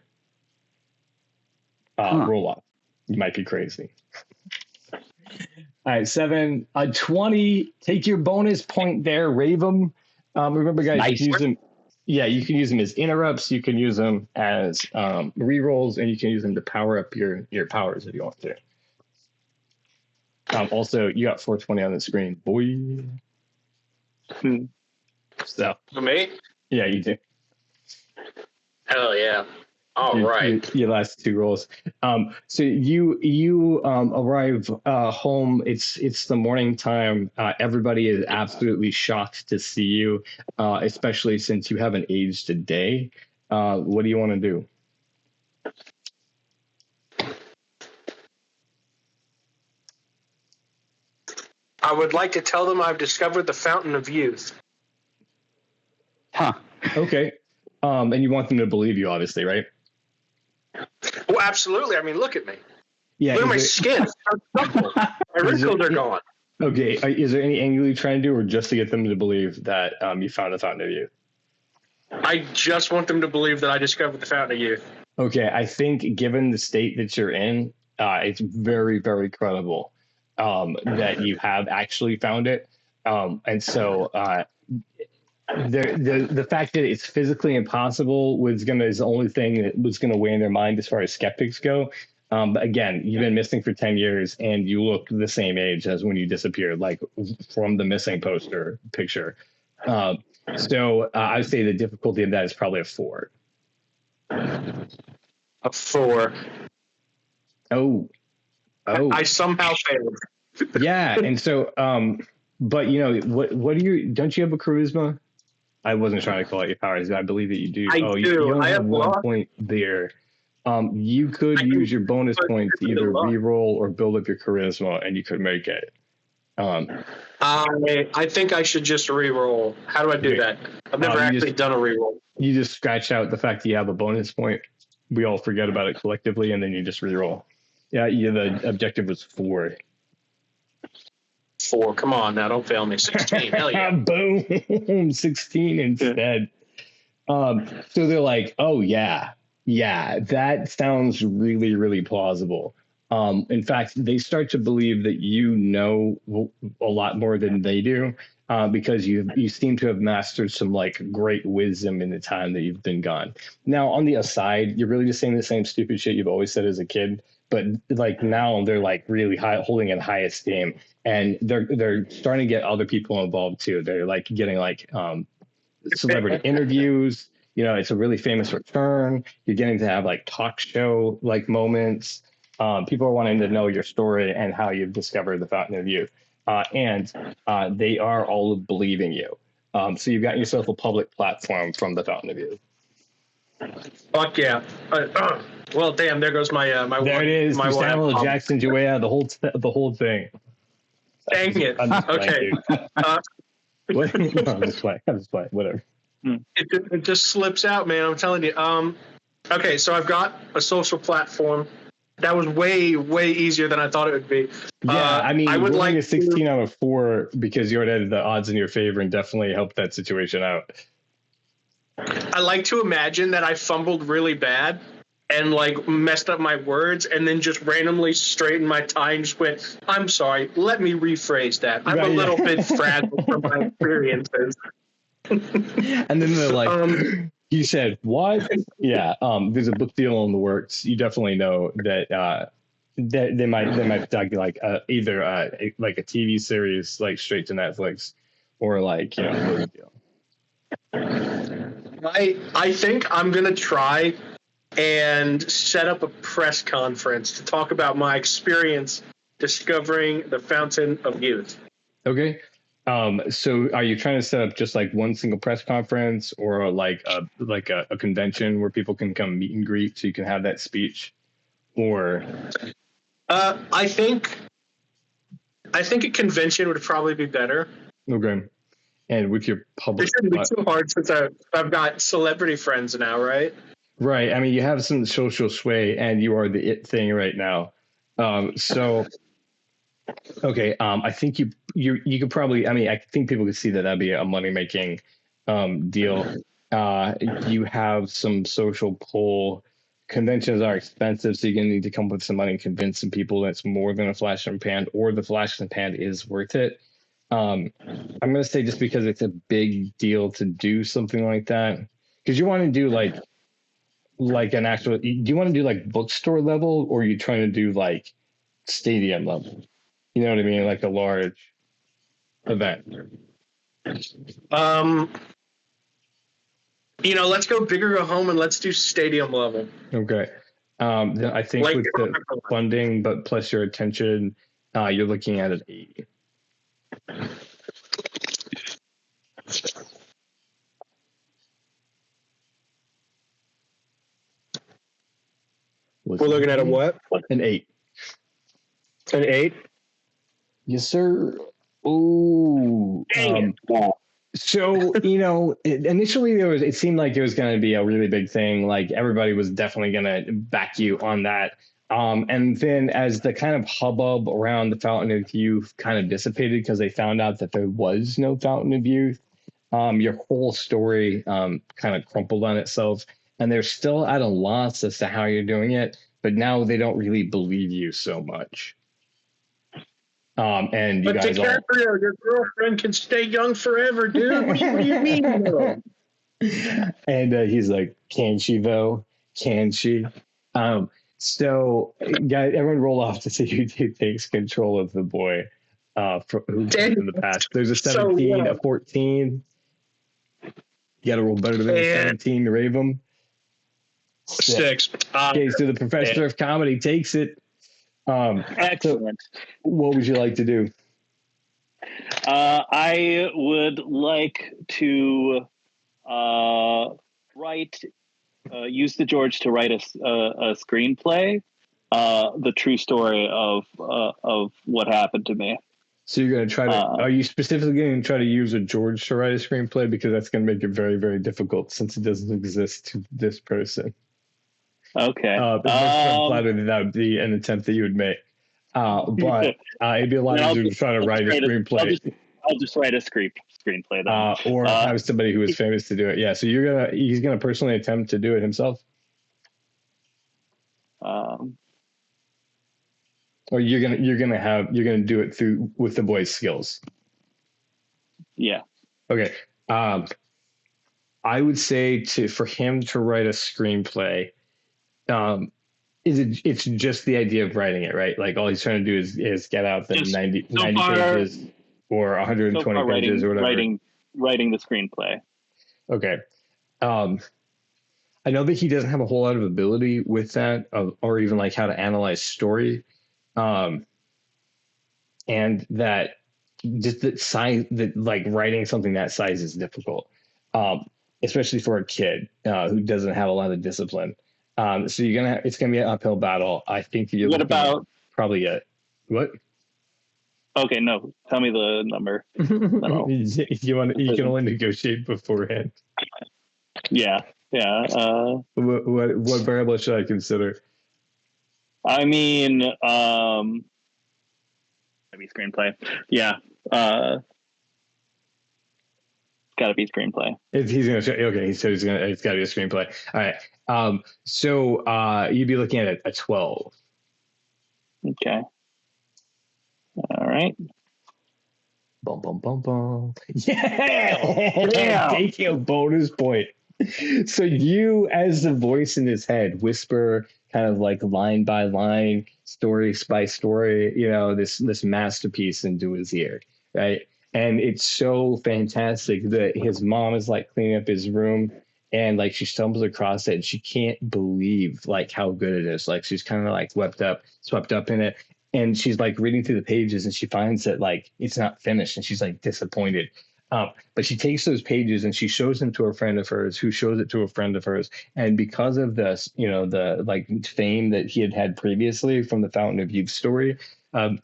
Roll up. You might be crazy. All right, 7, 20. Take your bonus point there, rave them. Remember, guys, nice. You can use them as interrupts. You can use them as re-rolls, and you can use them to power up your powers if you want to. Also, you got 420 on the screen, boy. So Me? yeah, you do. Hell yeah. All right. Your last two rolls. So you arrive home. It's the morning time. Everybody is absolutely shocked to see you, especially since you haven't aged a day. What do you want to do? I would like to tell them I've discovered the fountain of youth. Huh. Okay. And you want them to believe you, obviously, right? Well, absolutely. I mean, look at me. Yeah. Look at my skin. My wrinkles are gone. Okay. Is there any angle you're trying to do, or just to get them to believe that you found the fountain of youth? I just want them to believe that I discovered the fountain of youth. Okay. I think, given the state that you're in, it's very, very credible that you have actually found it. And so the fact that it's physically impossible is the only thing that was gonna weigh in their mind as far as skeptics go. But again, you've been missing for 10 years and you look the same age as when you disappeared, like from the missing poster picture. So I would say the difficulty of that is probably a 4. A 4. Oh. I somehow failed. Yeah, and so but what don't you have a charisma? I wasn't trying to call out your powers. I believe that you do. I do. You only I have have 1 point there. You could use your bonus points to either re-roll or build up your charisma, and you could make it. I think I should just re-roll. How do I do that? I've never actually done a re-roll. You just scratch out the fact that you have a bonus point. We all forget about it collectively, and then you just re-roll. Yeah, the objective was 4. 4. Come on now, don't fail me. 16. Hell yeah. Boom. 16 instead. So they're like, oh yeah, that sounds really, really plausible. In fact, they start to believe that you know a lot more than they do, because you seem to have mastered some like great wisdom in the time that you've been gone. Now, on the aside, you're really just saying the same stupid shit you've always said as a kid. But like now they're like really holding in high esteem, and they're starting to get other people involved too. They're like getting like celebrity interviews. It's a really famous return. You're getting to have like talk show like moments. People are wanting to know your story and how you've discovered the fountain of youth, and they are all believing you. So you've got yourself a public platform from the fountain of youth. Fuck yeah. Well, damn, there goes my my there it is. my Samuel L. Jackson, Joanna, the whole thing. Dang it. Okay. I'm just playing. Whatever. It just slips out, man. I'm telling you. Okay, so I've got a social platform. That was way, way easier than I thought it would be. Yeah, I would like a 16 to, out of 4 because you already had the odds in your favor and definitely helped that situation out. I like to imagine that I fumbled really bad and like messed up my words and then just randomly straightened my tie and just went, I'm sorry, let me rephrase that. I'm a little bit fragile from my experiences. And then they're like, you said what? Yeah, there's a book deal in the works. You definitely know that that they might talk like either like a TV series like straight to Netflix or like a book deal. I think I'm gonna try and set up a press conference to talk about my experience discovering the Fountain of Youth. Okay. So are you trying to set up just like one single press conference or like a convention where people can come meet and greet so you can have that speech? Or I think a convention would probably be better. Okay. And with your public, it shouldn't be too hard since I've got celebrity friends now, right? Right. I mean, you have some social sway, and you are the it thing right now. So, okay. I think you could probably. I mean, I think people could see that that'd be a money making deal. You have some social pull. Conventions are expensive, so you're gonna need to come up with some money and convince some people that's more than a flash in the pan, or the flash in the pan is worth it. I'm going to say just because it's a big deal to do something like that, because you want to do like an actual, do you want to do like bookstore level, or are you trying to do like stadium level? You know what I mean? Like a large event. Let's go big or go home, and let's do stadium level. Okay. Then I think with the funding, but plus your attention, you're looking at an 80. We're looking at a what? An 8. An 8? Yes, sir. Ooh. So, initially it seemed like it was going to be a really big thing. Like everybody was definitely going to back you on that. And then as the kind of hubbub around the Fountain of Youth kind of dissipated because they found out that there was no Fountain of Youth, your whole story kind of crumpled on itself. And they're still at a loss as to how you're doing it. But now they don't really believe you so much. And you guys DiCaprio, your girlfriend can stay young forever, dude. What do you mean? And he's like, can she though? Can she? So guys, everyone roll off to see who takes control of the boy who's in the past. There's a 17, a 14. You got to roll better than a 17 to rave him. 6. Okay, so the professor of comedy takes it. Excellent. So what would you like to do? I would like to use the George to write a screenplay, the true story of what happened to me. So you're going to try to, are you specifically going to try to use a George to write a screenplay? Because that's going to make it very, very difficult since it doesn't exist to this person. Okay. It's much flattered that that would be an attempt that you would make. But it'd be a lot easier to try to write a screenplay. I'll just write a screenplay then. Or have somebody who is famous to do it. Yeah. So he's gonna personally attempt to do it himself. Or you're gonna do it with the boy's skills. Yeah. Okay. I would say for him to write a screenplay, it's just the idea of writing it, right? Like all he's trying to do is get out the 90 pages or 120 pages or whatever. Writing the screenplay. Okay. I know that he doesn't have a whole lot of ability with that, or even like how to analyze story. And that just that size, that like writing something that size is difficult, especially for a kid who doesn't have a lot of discipline. So it's gonna be an uphill battle. I think you're what about probably what? Okay, no. Tell me the number. If you can only negotiate beforehand. Yeah. What variable should I consider? I mean, maybe screenplay. Yeah. Got to be screenplay. He's gonna okay. So it's got to be a screenplay. All right. So you'd be looking at a 12. Okay. All right. Bum bum bum bum. Yeah. Taking a bonus point. So you, as the voice in his head, whisper kind of like line by line, story by story, this masterpiece into his ear, right? And it's so fantastic that his mom is like cleaning up his room, and like she stumbles across it, and she can't believe like how good it is. Like she's kind of like swept up in it, and she's like reading through the pages, and she finds that like it's not finished, and she's like disappointed. But she takes those pages and she shows them to a friend of hers, who shows it to a friend of hers. And because of this, the like fame that he had previously from the Fountain of Youth story, the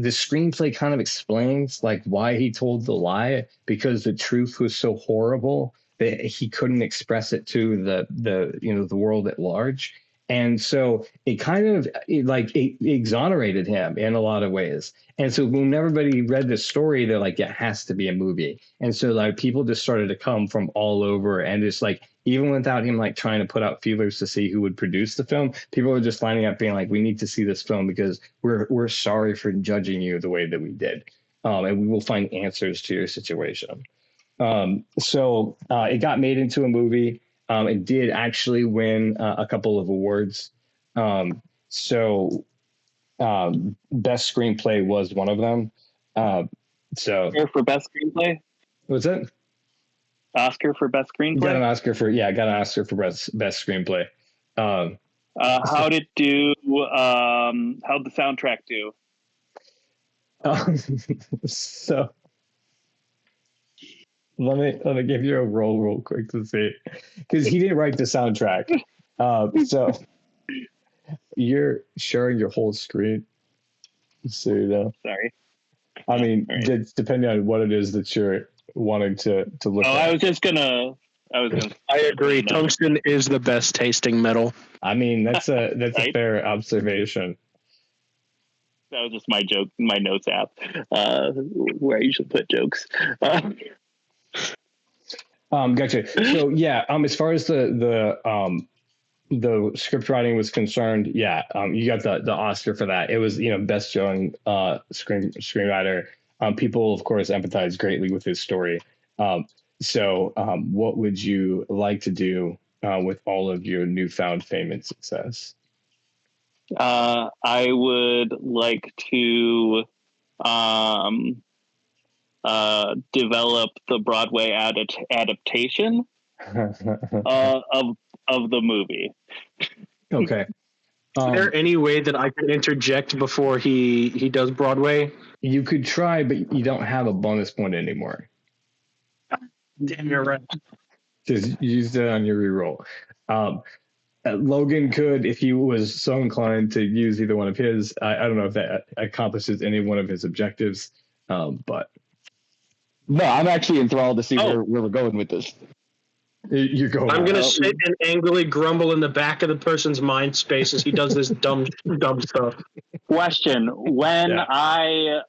screenplay kind of explains like why he told the lie, because the truth was so horrible that he couldn't express it to the world at large. And so it kind of it exonerated him in a lot of ways. And so when everybody read this story, they're like, it has to be a movie. And so like people just started to come from all over, and it's like, even without him like trying to put out feelers to see who would produce the film, people were just lining up being like, we need to see this film because we're sorry for judging you the way that we did. And we will find answers to your situation. So it got made into a movie. It did actually win a couple of awards. Best screenplay was one of them. For best screenplay? What's that? Oscar for best screenplay. Got an Oscar for best screenplay. How'd it do? How'd the soundtrack do? So let me give you a roll real quick to see, because he didn't write the soundtrack. So you're sharing your whole screen, so you know. Sorry. I mean, it's depending on what it is that you're wanting to look at. I agree. Tungsten is the best tasting metal. I mean, that's a fair observation. That was just my joke, my notes app, where I usually put jokes. Gotcha. So yeah, as far as the script writing was concerned, you got the Oscar for that. It was, best young screenwriter. People, of course, empathize greatly with his story. So what would you like to do with all of your newfound fame and success? I would like to develop the Broadway adaptation of the movie. Okay. Is there any way that I could interject before he does Broadway? You could try, but you don't have a bonus point anymore. Damn, you're right. Just use it on your reroll. Logan could, if he was so inclined to use either one of his. I don't know if that accomplishes any one of his objectives, but no, I'm actually enthralled to see where we're going with this. You're going. I'm gonna sit and angrily grumble in the back of the person's mind space as he does this dumb stuff. Question: when I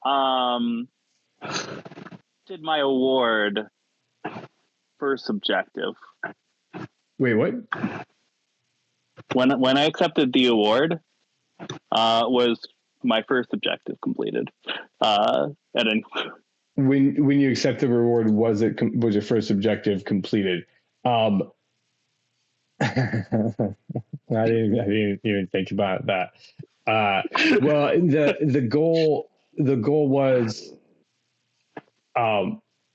did my award first objective. Wait, what? When I accepted the award, was my first objective completed? When you accept the reward, was your first objective completed? I didn't even think about that. Well, the goal was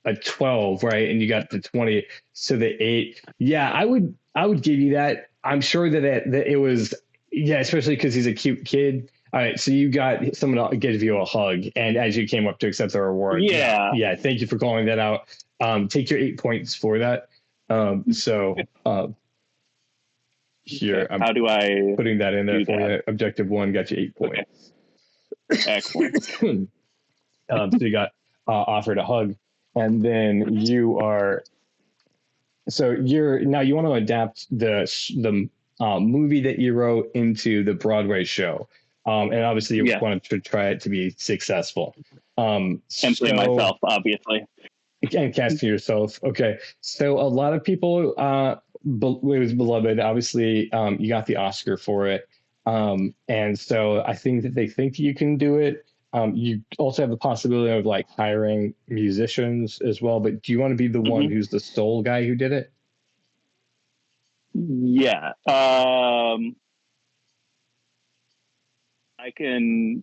a 12, right? And you got the 20, so the 8. Yeah, I would give you that. I'm sure that it was, especially because he's a cute kid. All right, so you got someone give you a hug, and as you came up to accept the reward, yeah. Thank you for calling that out. Take your 8 points for that. Here, I'm how do I putting that in there for you. Objective 1 got you 8 points. Okay. Excellent. So you got offered a hug, and then you are. So you want to adapt the movie that you wrote into the Broadway show, and obviously you want to try it to be successful. And play myself, obviously. And casting yourself. Okay, so a lot of people, it was beloved. Obviously, you got the Oscar for it, and so I think that they think you can do it. You also have the possibility of like hiring musicians as well. But do you want to be the one who's the sole guy who did it? Yeah. I can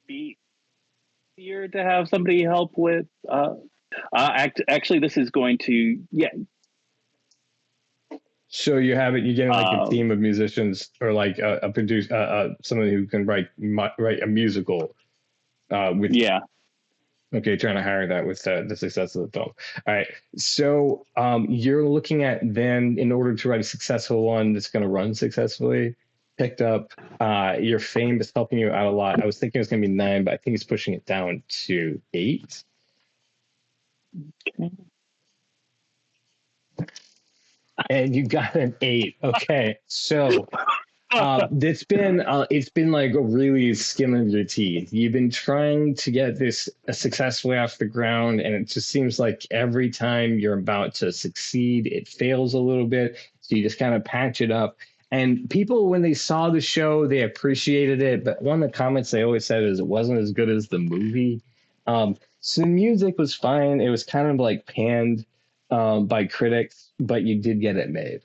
be easier to have somebody help with. Actually, this is going to So you getting like a team of musicians or like a producer, someone who can write a musical. Okay, trying to hire that with the success of the film. All right, so you're looking at then, in order to write a successful one that's going to run successfully, picked up. Your fame is helping you out a lot. I was thinking it was going to be 9, but I think it's pushing it down to 8. Okay. And you got an 8. Okay, so it's been like a really skin of your teeth. You've been trying to get this successfully off the ground, and it just seems like every time you're about to succeed, it fails a little bit. So you just kind of patch it up. And people, when they saw the show, they appreciated it. But one of the comments they always said is it wasn't as good as the movie. So the music was fine. It was kind of like panned by critics, but you did get it made.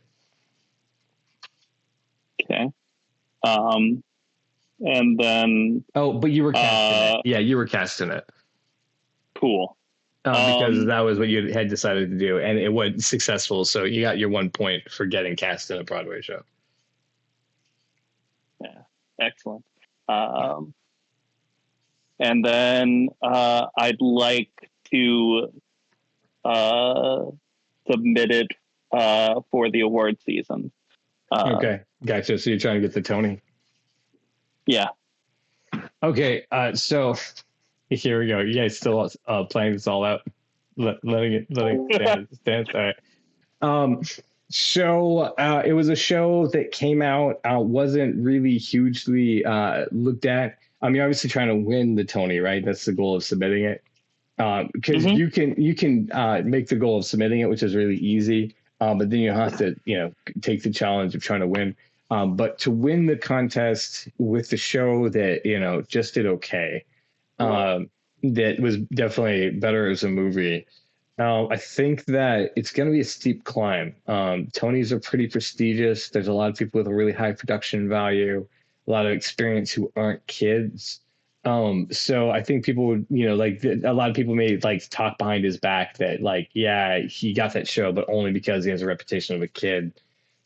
Okay. And then. Oh, but you were casting it. Yeah, you were casting it. Cool. Because that was what you had decided to do, and it was successful. So you got your 1 point for getting cast in a Broadway show. Yeah, excellent. And then I'd like to submit it for the award season. Okay, gotcha. So you're trying to get the Tony? Yeah. Okay, so here we go. You guys still playing this all out, letting it stand. All right. So it was a show that came out, wasn't really hugely looked at. You're obviously trying to win the Tony, right? That's the goal of submitting it. Because you can make the goal of submitting it, which is really easy. But then you have to, take the challenge of trying to win. But to win the contest with the show that, just did okay, that was definitely better as a movie. I think that it's going to be a steep climb. Tonys are pretty prestigious. There's a lot of people with a really high production value, a lot of experience who aren't kids. So I think people would, a lot of people may talk behind his back that yeah, he got that show, but only because he has a reputation of a kid,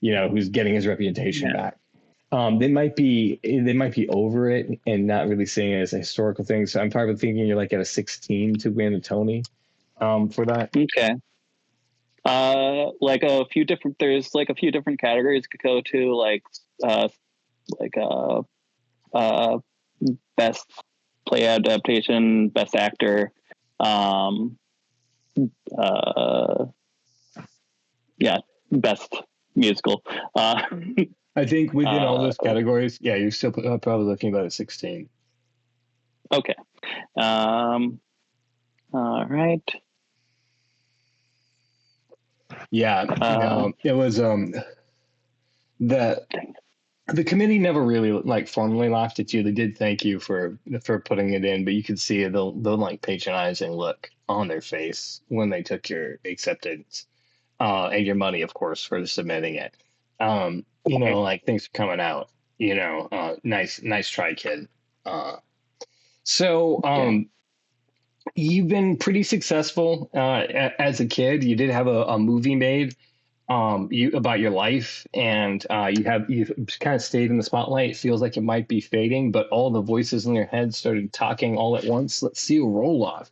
who's getting his reputation back. They might be over it and not really seeing it as a historical thing. So I'm probably thinking you're at a 16 to win a Tony, for that. Okay. There's a few different categories you could go to, best play adaptation, best actor, best musical. I think within all those categories, you're still probably looking about a 16. Okay. All right. Yeah. It was the committee never really formally laughed at you. They did thank you for putting it in, but you could see the patronizing look on their face when they took your acceptance, and your money, of course, for submitting it. Things are coming out, nice try, kid. You've been pretty successful, as a kid. You did have a movie made, about your life, and you've kind of stayed in the spotlight. It feels like it might be fading, but all the voices in your head started talking all at once. Let's see a roll off.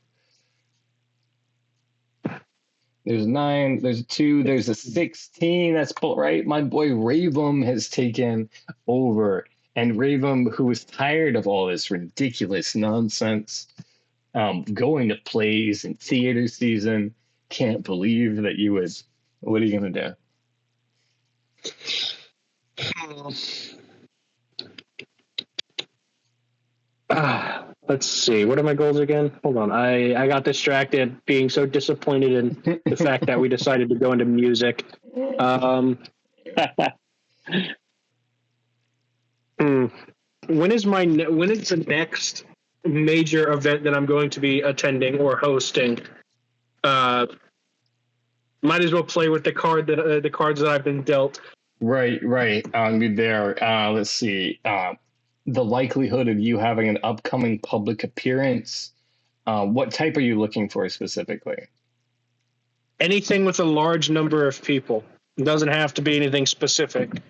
There's 9, there's a 2, there's a 16. That's right. My boy Ravam has taken over, and Ravam, who was tired of all this ridiculous nonsense, going to plays and theater season, can't believe that you would. What are you going to do? Let's see. What are my goals again? Hold on. I got distracted being so disappointed in the fact that we decided to go into music. When is the next major event that I'm going to be attending or hosting? Might as well play with the cards that I've been dealt. Right. There. Let's see. The likelihood of you having an upcoming public appearance. What type are you looking for specifically? Anything with a large number of people. It doesn't have to be anything specific.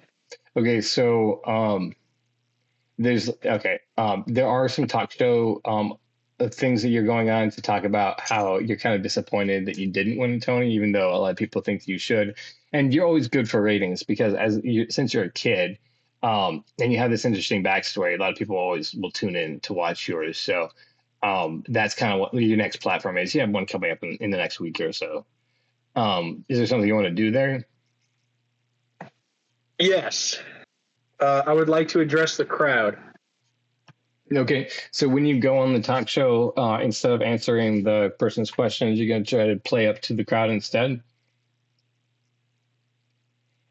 Okay, so there are some talk show things that you're going on to talk about how you're kind of disappointed that you didn't win a Tony, even though a lot of people think you should. And you're always good for ratings because since you're a kid, and you have this interesting backstory, a lot of people always will tune in to watch yours. So that's kind of what your next platform is. You have one coming up in the next week or so. Is there something you want to do there? Yes. I would like to address the crowd. Okay, so when you go on the talk show, instead of answering the person's questions, you're going to try to play up to the crowd instead?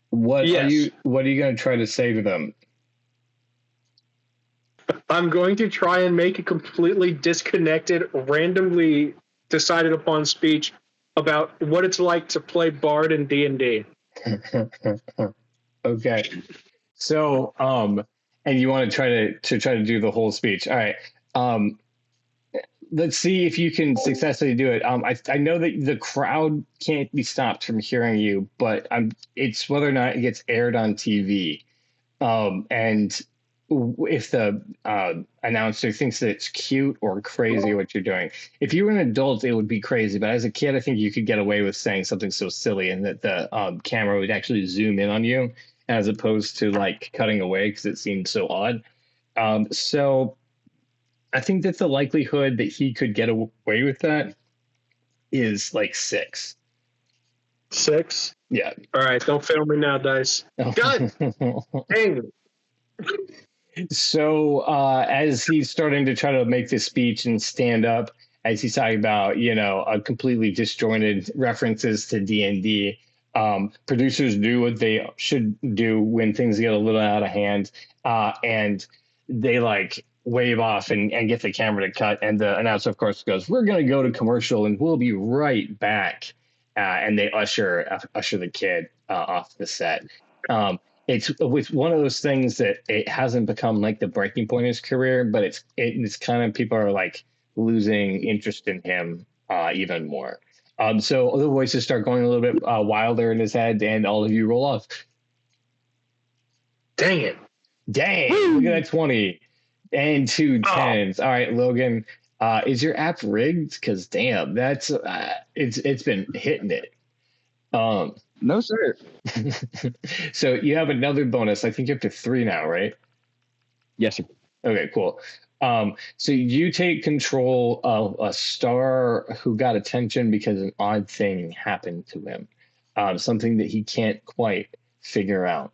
What are you going to try to say to them? I'm going to try and make a completely disconnected, randomly decided upon speech about what it's like to play Bard in D&D. Okay. So, and you want to try to do the whole speech. All right. let's see if you can successfully do it. I know that the crowd can't be stopped from hearing you, but it's whether or not it gets aired on TV. And if the announcer thinks that it's cute or crazy what you're doing. If you were an adult, it would be crazy. But as a kid, I think you could get away with saying something so silly and that the camera would actually zoom in on you as opposed to like cutting away because it seemed so odd. So I think that the likelihood that he could get away with that is like 6. 6? Yeah. All right, don't fail me now, Dice. God dang it. So as he's starting to try to make this speech and stand up, as he's talking about, a completely disjointed references to D&D, producers do what they should do when things get a little out of hand, and they like wave off and get the camera to cut. And the announcer, of course, goes, "We're going to go to commercial and we'll be right back." And they usher the kid off the set. It's one of those things that it hasn't become like the breaking point in his career, but it's kind of people are like losing interest in him even more. So the voices start going a little bit wilder in his head, and all of you roll off. Dang it. Dang, look at that 20 and 2 10s. All right, Logan, is your app rigged? Because damn, that's it's been hitting it. No, sir. So you have another bonus. I think you're up to 3 now, right? Yes, sir. Okay, cool. So you take control of a star who got attention because an odd thing happened to him, something that he can't quite figure out.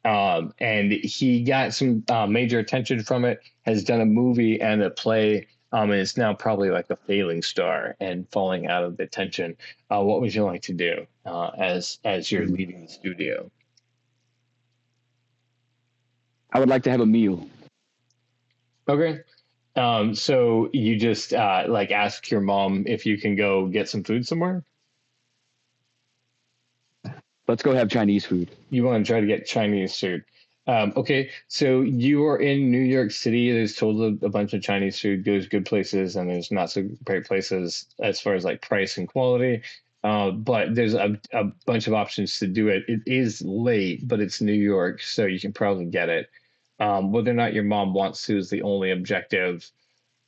And he got some major attention from it, has done a movie and a play, and it's now probably like a failing star and falling out of attention. What would you like to do as you're leaving the studio? I would like to have a meal. Okay. So you just like ask your mom if you can go get some food somewhere? Let's go have Chinese food. You want to try to get Chinese food. Okay, so you are in New York City. There's totally a bunch of Chinese food. There's good places and there's not so great places as far as like price and quality. But there's a bunch of options to do it. It is late, but it's New York, so you can probably get it. Whether or not your mom wants to is the only objective.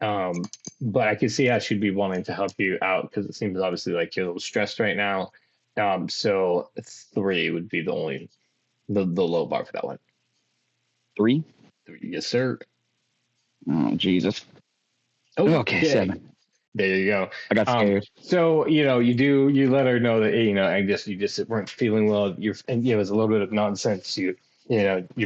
But I can see how she'd be wanting to help you out because it seems obviously like you're a little stressed right now. So 3 would be the low bar for that one. 3? 3, yes, sir. Oh, Jesus. Oh, okay, 7. There you go. I got scared. So, you let her know that, I guess you just weren't feeling well. And it was a little bit of nonsense. Your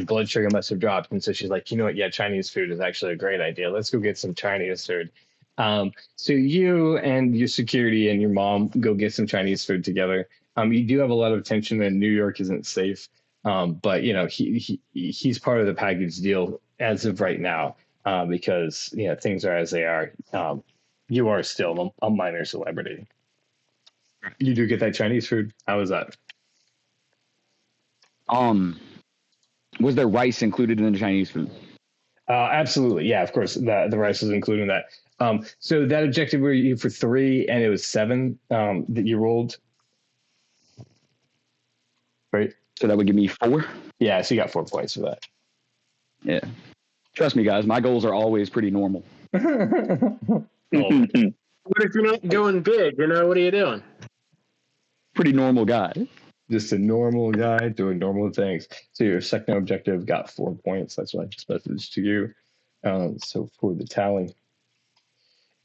blood sugar must have dropped. And so she's like, you know what? Yeah, Chinese food is actually a great idea. Let's go get some Chinese food. So you and your security and your mom go get some Chinese food together. You do have a lot of tension and New York isn't safe. But he's part of the package deal as of right now, because things are as they are. You are still a minor celebrity. You do get that Chinese food. How was that? Was there rice included in the Chinese food? Absolutely, yeah. Of course, the rice is included in that. So that objective were you for 3, and it was 7 that you rolled, right? So that would give me 4? Yeah, so you got 4 points for that. Yeah. Trust me, guys, my goals are always pretty normal. What if you're not going big? What are you doing? Pretty normal guy. Just a normal guy doing normal things. So your second objective got 4 points. That's what I just messaged to you. So for the tally.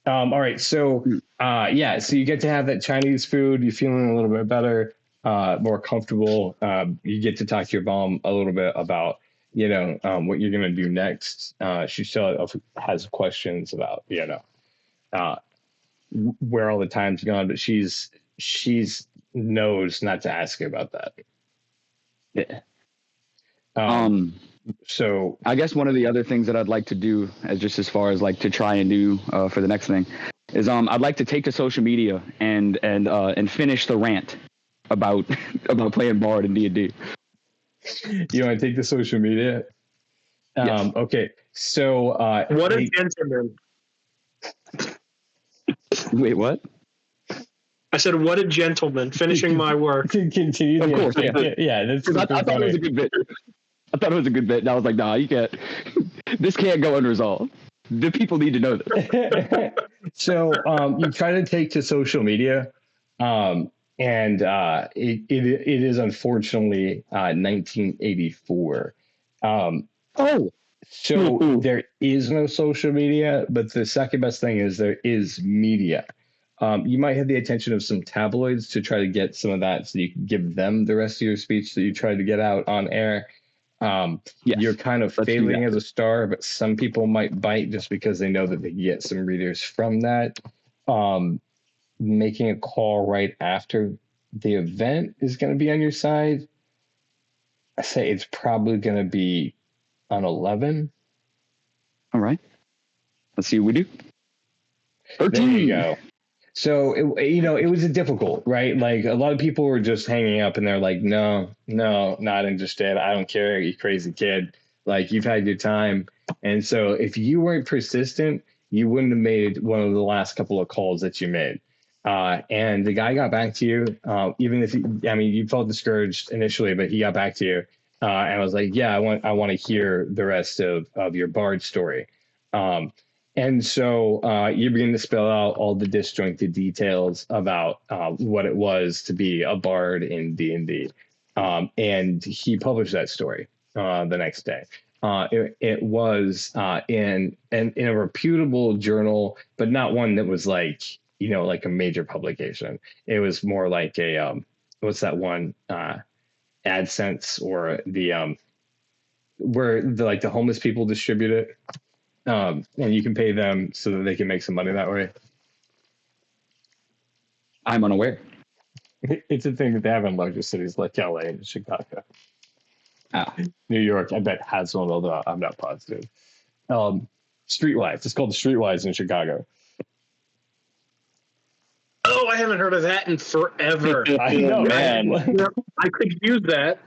All right. So, so you get to have that Chinese food. You're feeling a little bit better. More comfortable. You get to talk to your mom a little bit about, what you're going to do next. She still has questions about, where all the time's gone, but she's knows not to ask you about that. Yeah. So I guess one of the other things that I'd like to do as far as like to try and do for the next thing is I'd like to take to social media and finish the rant about playing Bard and D&D. You want to take to social media? Yes. Okay. So what is gentleman? Wait, what? I said, what a gentleman, finishing my work. Continue. Of course. Yeah, that's I thought it was a good bit. I thought it was a good bit. And I was like, nah, you can't. This can't go unresolved. The people need to know this. So you try to take to social media, and it is unfortunately 1984. So there is no social media, but the second best thing is there is media. You might have the attention of some tabloids to try to get some of that so you can give them the rest of your speech that you tried to get out on air. Yes, you're kind of failing as a star, but some people might bite just because they know that they get some readers from that. Making a call right after the event is going to be on your side. I say it's probably going to be on 11. All right. Let's see what we do. 13. There you go. So, it was difficult, right? Like a lot of people were just hanging up and they're like, no, not interested. I don't care. You crazy kid. Like you've had your time. And so if you weren't persistent, you wouldn't have made one of the last couple of calls that you made. And the guy got back to you, even if you felt discouraged initially, but he got back to you. And I was like, yeah, I want to hear the rest of your Bard story. And so you begin to spell out all the disjointed details about what it was to be a bard in D&D. And he published that story the next day. It was in a reputable journal, but not one that was like a major publication. It was more like a what's that one? AdSense, or the where the homeless people distribute it. And you can pay them so that they can make some money that way. I'm unaware. It's a thing that they have in larger cities like LA and Chicago. New York, I bet, has one, although I'm not positive. Streetwise. It's called the Streetwise in Chicago. Oh, I haven't heard of that in forever. I know, man. I could use that.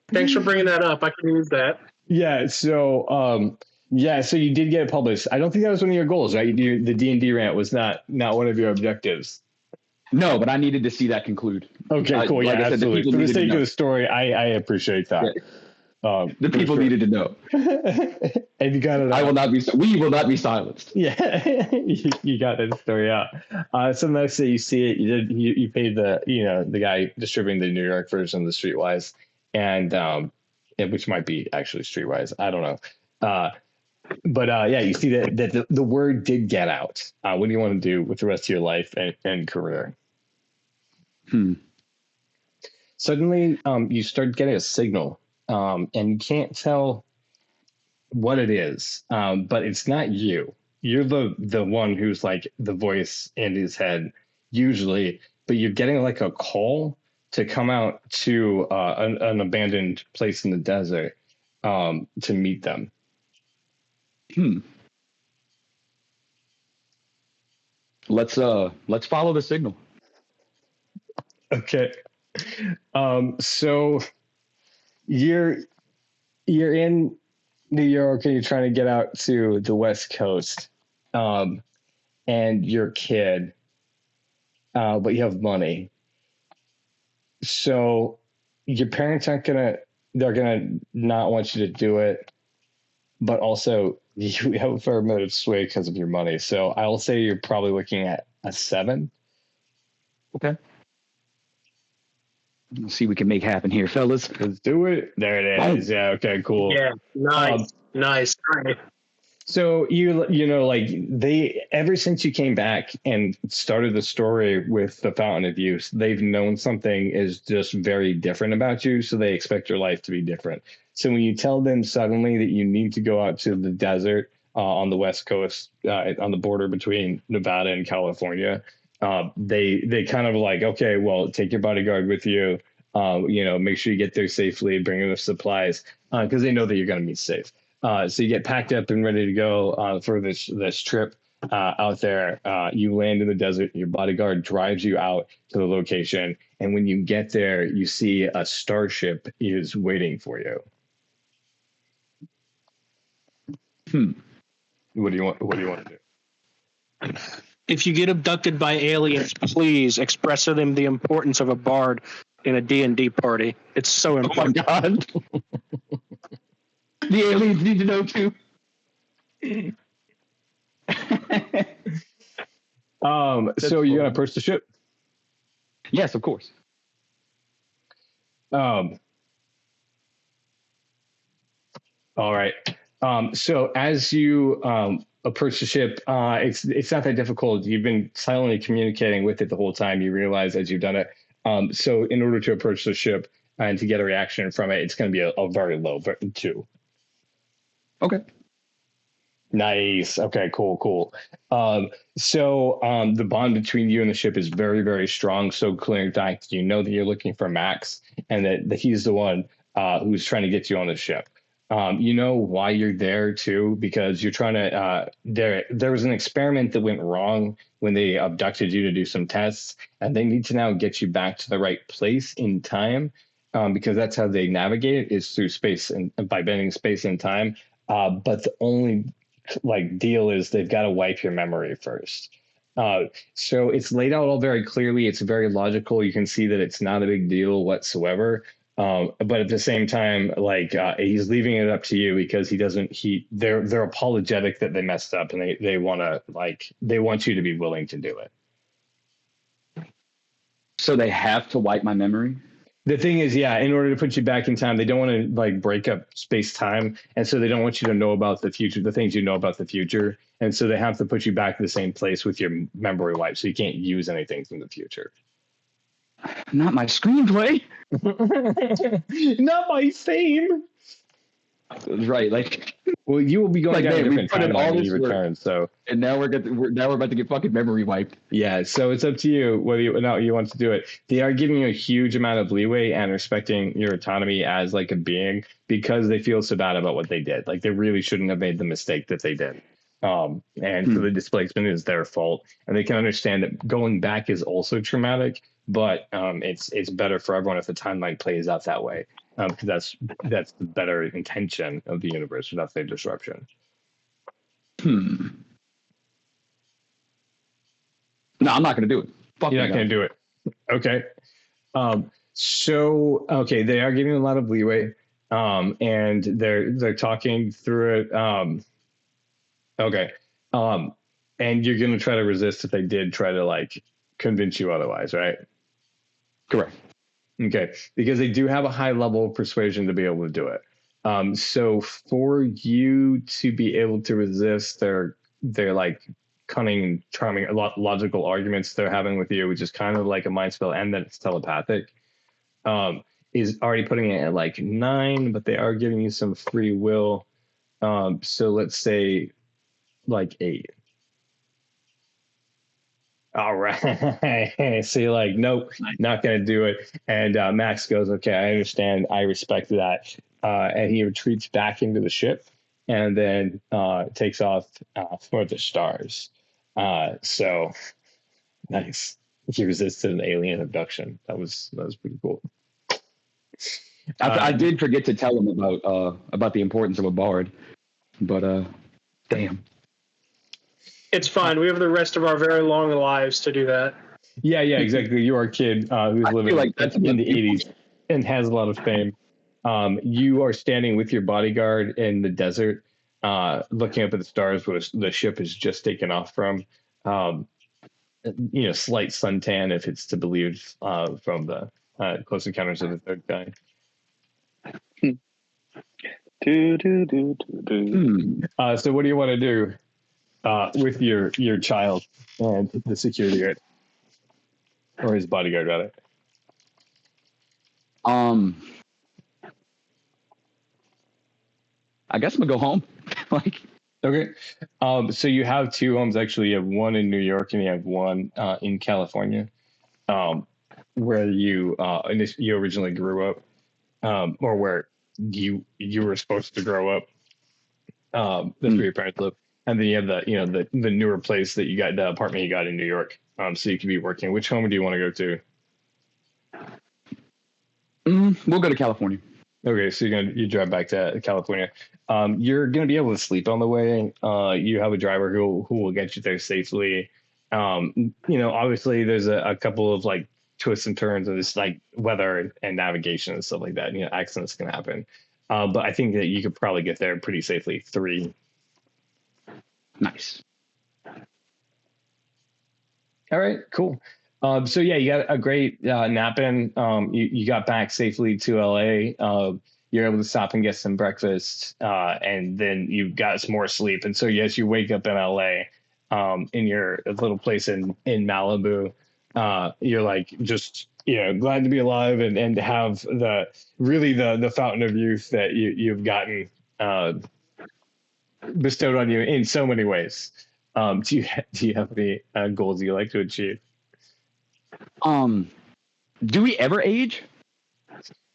Thanks for bringing that up. I can use that. Yeah, so so you did get it published. I don't think that was one of your goals, right? The D&D rant was not one of your objectives. No, but I needed to see that conclude. Okay, cool. Yeah, absolutely. For the sake of the story, I appreciate that. Yeah. The people needed to know. And you got it. We will not be silenced. Yeah, you got that story out. So next day you see it, you paid the guy distributing the New York version of the Streetwise, and which might be actually Streetwise. I don't know. But you see that the word did get out. What do you want to do with the rest of your life and career? Suddenly, you start getting a signal, and you can't tell what it is, but it's not you. You're the one who's like the voice in his head usually, but you're getting like a call to come out to an abandoned place in the desert to meet them. Let's follow the signal. Okay. So you're in New York and you're trying to get out to the West Coast. And you're a kid. But you have money. So your parents they're gonna not want you to do it, but also you have a fair amount of sway because of your money. So I will say you're probably looking at a 7. Okay. Let's see what we can make happen here, fellas. Let's do it. There it is. Yeah. Okay, cool. Yeah. Nice. Nice. So they, ever since you came back and started the story with the Fountain of Youth, they've known something is just very different about you. So they expect your life to be different. So when you tell them suddenly that you need to go out to the desert on the West Coast, on the border between Nevada and California, they kind of like, okay, well, take your bodyguard with you. Make sure you get there safely, bring enough supplies, because they know that you're going to be safe. So you get packed up and ready to go for this trip out there. You land in the desert. Your bodyguard drives you out to the location, and when you get there, you see a starship is waiting for you. What do you want to do? If you get abducted by aliens, please express to them the importance of a bard in a D&D party. It's so important. Oh my god. The aliens need to know too. So you gonna approach the ship? Yes, of course. All right. So as you approach the ship, it's not that difficult. You've been silently communicating with it the whole time. You realize as you've done it. So in order to approach the ship and to get a reaction from it, it's going to be a very low 2. Okay. Nice. Okay, cool. So the bond between you and the ship is very, very strong. So clear in fact, you know that you're looking for Max and that he's the one who's trying to get you on the ship. You know why you're there too, because you're trying to, there was an experiment that went wrong when they abducted you to do some tests, and they need to now get you back to the right place in time, because that's how they navigate it, is through space and by bending space and time. But the only deal is they've got to wipe your memory first. So it's laid out all very clearly. It's very logical. You can see that it's not a big deal whatsoever. But at the same time, he's leaving it up to you because they're apologetic that they messed up, and they want you to be willing to do it. So they have to wipe my memory? The thing is, in order to put you back in time, they don't want to break up space time. And so they don't want you to know about the future, the things you know about the future. And so they have to put you back to the same place with your memory wiped. So you can't use anything from the future. Not my screenplay. Not my theme. Right, well, you will be going down a different timeline when you return. So, and now we're about to get fucking memory wiped. Yeah, so it's up to you whether you want to do it. They are giving you a huge amount of leeway and respecting your autonomy as a being because they feel so bad about what they did. They really shouldn't have made the mistake that they did. So the displacement is their fault, and they can understand that going back is also traumatic. But it's better for everyone if the timeline plays out that way, because that's the better intention of the universe without the disruption. No, I'm not going to do it. You're not going to do it. Okay. They are giving a lot of leeway, and they're talking through it. Okay. And you're going to try to resist if they did try to convince you otherwise, right? Correct. Okay, because they do have a high level of persuasion to be able to do it. So for you to be able to resist their cunning, charming, logical arguments they're having with you, which is kind of like a mind spell, and that it's telepathic, is already putting it at 9, but they are giving you some free will. So let's say 8. All right. So you're nope, not going to do it. And Max goes, okay, I understand. I respect that. And he retreats back into the ship and then takes off for the stars. So nice. He resisted an alien abduction. That was pretty cool. I did forget to tell him about the importance of a bard, but damn. It's fine. We have the rest of our very long lives to do that. Yeah, exactly. You're a kid who's living in the 80s and has a lot of fame. You are standing with your bodyguard in the desert, looking up at the stars where the ship has just taken off from. Slight suntan, if it's to believe from the Close Encounters of the Third Kind. So what do you want to do with your child and the security guard, or his bodyguard rather? I guess I'm gonna go home. Okay. So you have 2 homes actually. You have one in New York and you have one in California, where you originally grew up, or where you were supposed to grow up. That's where your parents live. And then you have the newer place that you got, the apartment you got in New York. So you could be working. Which home do you want to go to? We'll go to California. Okay, so you drive back to California. You're gonna be able to sleep on the way. You have a driver who will get you there safely. Obviously there's a couple of like twists and turns of this like weather and navigation and stuff like that. Accidents can happen. But I think that you could probably get there pretty safely. 3. Nice. All right, cool. So yeah, you got a great nap in. You got back safely to LA. You're able to stop and get some breakfast, and then you got some more sleep. And so yes, you wake up in LA, in your little place in Malibu. You're like just glad to be alive and to have the fountain of youth that you've gotten bestowed on you in so many ways. Do you have any goals you like to achieve? Do we ever age?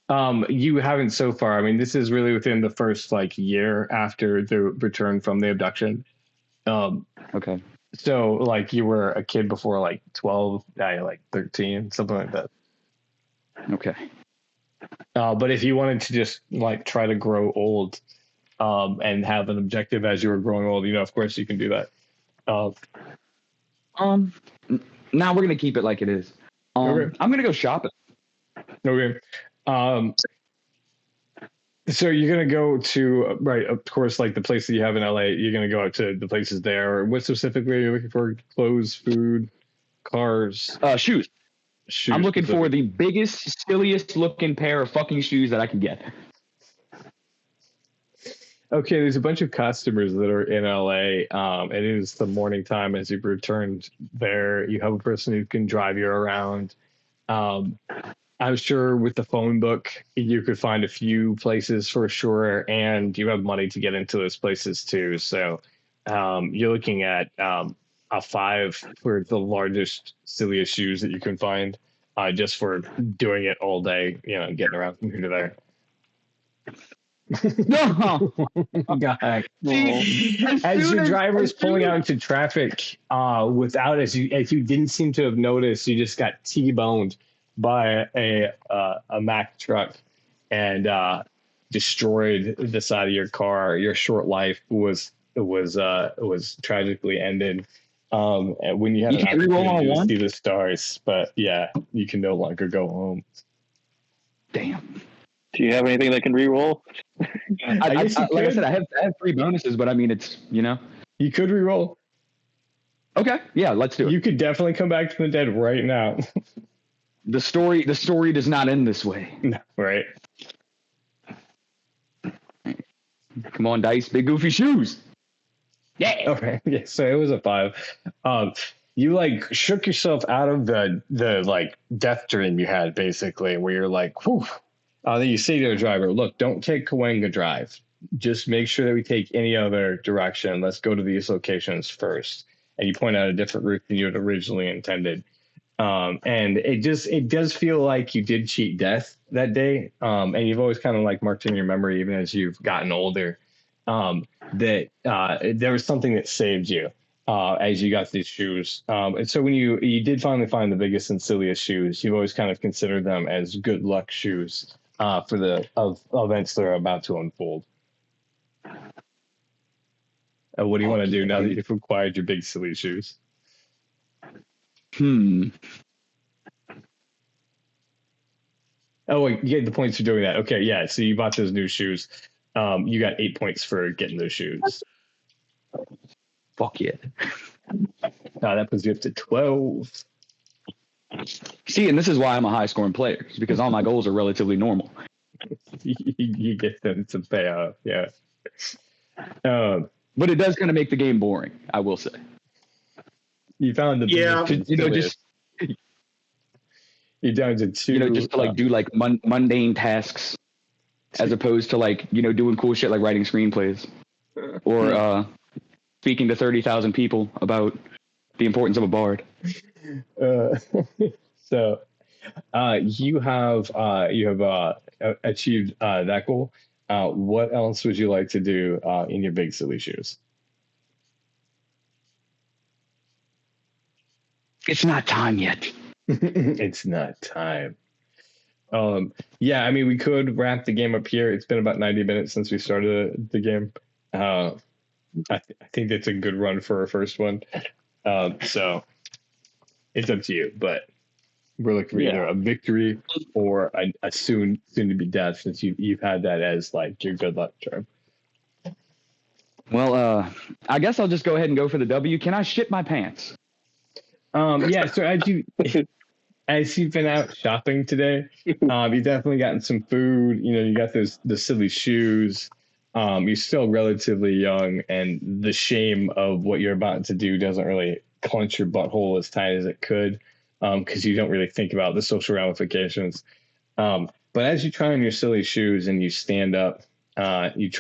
You haven't so far. I mean, this is really within the first like year after the return from the abduction. Okay. So like you were a kid before like 12, now you're like 13, something like that. Okay. But if you wanted to just like try to grow old, and have an objective as you were growing old, of course you can do that. Now we're gonna keep it like it is. Okay. I'm gonna go shopping. Okay. So you're gonna go to right, of course, like the place that you have in LA. You're gonna go out to the places there. What specifically are you looking for? Clothes, food, cars, shoes. I'm looking for the biggest, silliest looking pair of fucking shoes that I can get. Okay, there's a bunch of customers that are in LA. It is the morning time as you've returned there. You have a person who can drive you around. I'm sure with the phone book, you could find a few places for sure, and you have money to get into those places too. So you're looking at a 5 for the largest, silliest shoes that you can find, just for doing it all day, getting around from here to there. No, God. As your driver is pulling out into traffic, without as you didn't seem to have noticed, you just got T-boned by a Mack truck and destroyed the side of your car. Your short life was tragically ended. And when you had an opportunity to see the stars, but yeah, you can no longer go home. Damn. Do you have anything that can re-roll? Like I said, I have 3 bonuses, but I mean, it's you could re-roll. Okay, yeah, let's do it. You could definitely come back from the dead right now. The story does not end this way. No, right. Come on, dice, big goofy shoes. Yeah. Okay. Yeah. So it was a 5. You like shook yourself out of the like death dream you had, basically, where you're like, whew. Then you say to the driver, look, don't take Cahuenga Drive. Just make sure that we take any other direction. Let's go to these locations first. And you point out a different route than you had originally intended. And it does feel like you did cheat death that day. And you've always kind of like marked in your memory, even as you've gotten older, that there was something that saved you as you got these shoes. And so when you did finally find the biggest and silliest shoes, you've always kind of considered them as good luck shoes for the events that are about to unfold. What do you want to do now that you've acquired your big silly shoes? Oh, wait, you get the points for doing that. Okay, yeah. So you bought those new shoes. You got 8 points for getting those shoes. Fuck yeah. That puts you up to 12. See, and this is why I'm a high scoring player, because all my goals are relatively normal. You get them to pay off, yeah. But it does kind of make the game boring, I will say. You found the just you're down to 2. Just to like do like mundane tasks, as opposed to like doing cool shit like writing screenplays or speaking to 30,000 people about the importance of a bard. So you have achieved that goal. What else would you like to do in your big silly shoes? It's not time yet. It's not time. Yeah, I mean, we could wrap the game up here. It's been about 90 minutes since we started the game. I think that's a good run for our first one. So it's up to you. But we're looking for either a victory or a soon to be death, since you've had that as like your good luck charm. Well, I guess I'll just go ahead and go for the W. Can I shit my pants? Yeah. So as you've been out shopping today, you've definitely gotten some food. You got the silly shoes. You're still relatively young, and the shame of what you're about to do doesn't really clench your butthole as tight as it could, because you don't really think about the social ramifications. But as you try on your silly shoes and you stand up, you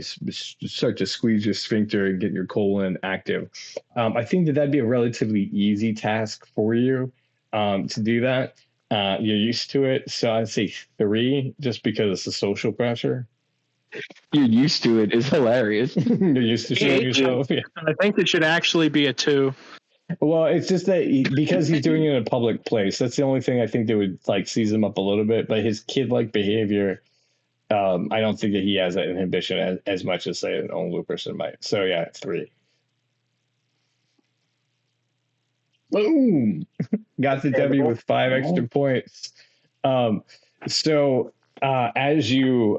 start to squeeze your sphincter and get your colon active. I think that'd be a relatively easy task for you to do that. You're used to it, so I'd say 3, just because it's the social pressure. You're used to it is hilarious. You're used to showing yourself. Yeah. I think it should actually be a 2. Well, it's just that because he's doing it in a public place, that's the only thing I think that would like seize him up a little bit. But his kid-like behavior, I don't think that he has that inhibition as much as, say, an older person might. So, yeah, 3. Boom! Got the W with 5 extra points. So as you're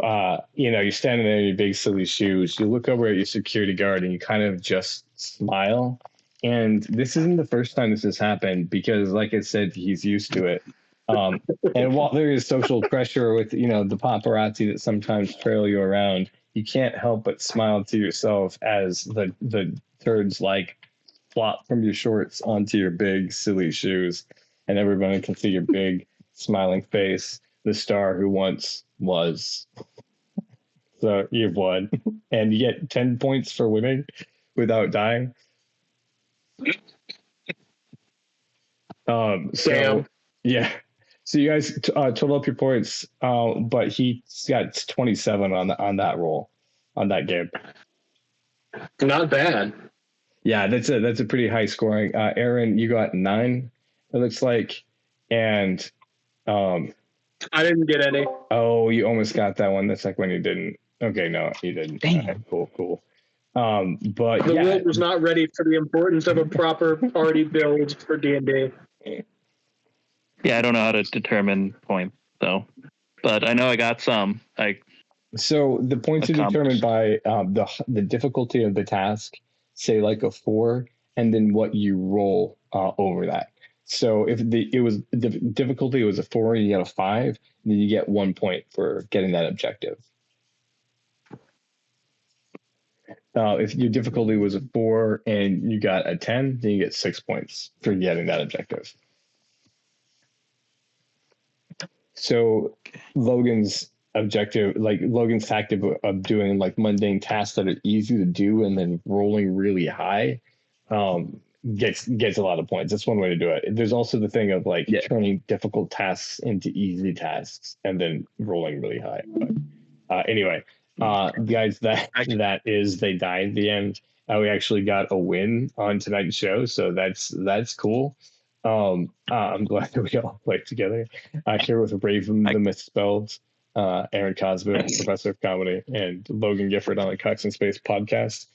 standing there in your big silly shoes, you look over at your security guard and you kind of just smile. And this isn't the first time this has happened, because, like I said, he's used to it. And while there is social pressure with, the paparazzi that sometimes trail you around, you can't help but smile to yourself as the turds like flop from your shorts onto your big silly shoes, and everybody can see your big smiling face, the star who once was. So you've won, and you get 10 points for winning without dying. So yeah, so you guys total up your points, but he got 27 on that roll, on that game. Not bad. Yeah, that's a pretty high scoring. Aaron, you got 9, it looks like, and I didn't get any. Oh, you almost got that one. That's like when you didn't. Okay, no, you didn't. Dang. Right, cool. But the world was not ready for the importance of a proper party build for D&D. Yeah, I don't know how to determine points though, but I know I got some. So the points are determined by the difficulty of the task, say like a 4, and then what you roll over that. So if the difficulty was a 4 and you got a 5, then you get 1 point for getting that objective. If your difficulty was a 4 and you got a 10, then you get 6 points for getting that objective. So Logan's objective, like Logan's tactic of doing like mundane tasks that are easy to do and then rolling really high, gets a lot of points. That's one way to do it. There's also the thing of like turning difficult tasks into easy tasks and then rolling really high. But, anyway, guys, that is they died at the end. We actually got a win on tonight's show, so that's cool. I'm glad that we all played together. Here with Raven the Misspelled, Aaron Cosby, Professor of Comedy, and Logan Gifford on the Cox and Space podcast.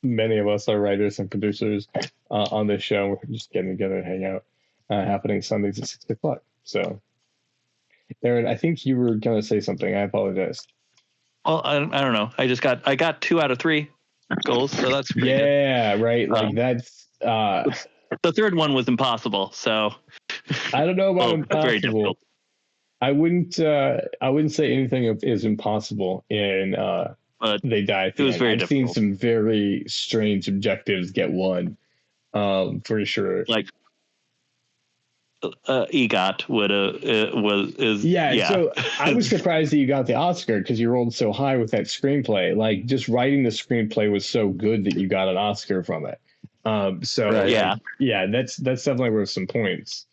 Many of us are writers and producers on this show. We're just getting together and hang out, happening Sundays at 6 o'clock. So, Aaron, I think you were going to say something. I apologize. Well, I don't know. I got 2 out of 3 goals, so that's pretty good. Right. Like that's the third one was impossible. So I don't know about impossible. Very difficult. I wouldn't say anything is impossible in but they die. It was very difficult. I've seen some very strange objectives get won, for sure. Like EGOT is. So I was surprised that you got the Oscar because you rolled so high with that screenplay. Like just writing the screenplay was so good that you got an Oscar from it. That's definitely worth some points.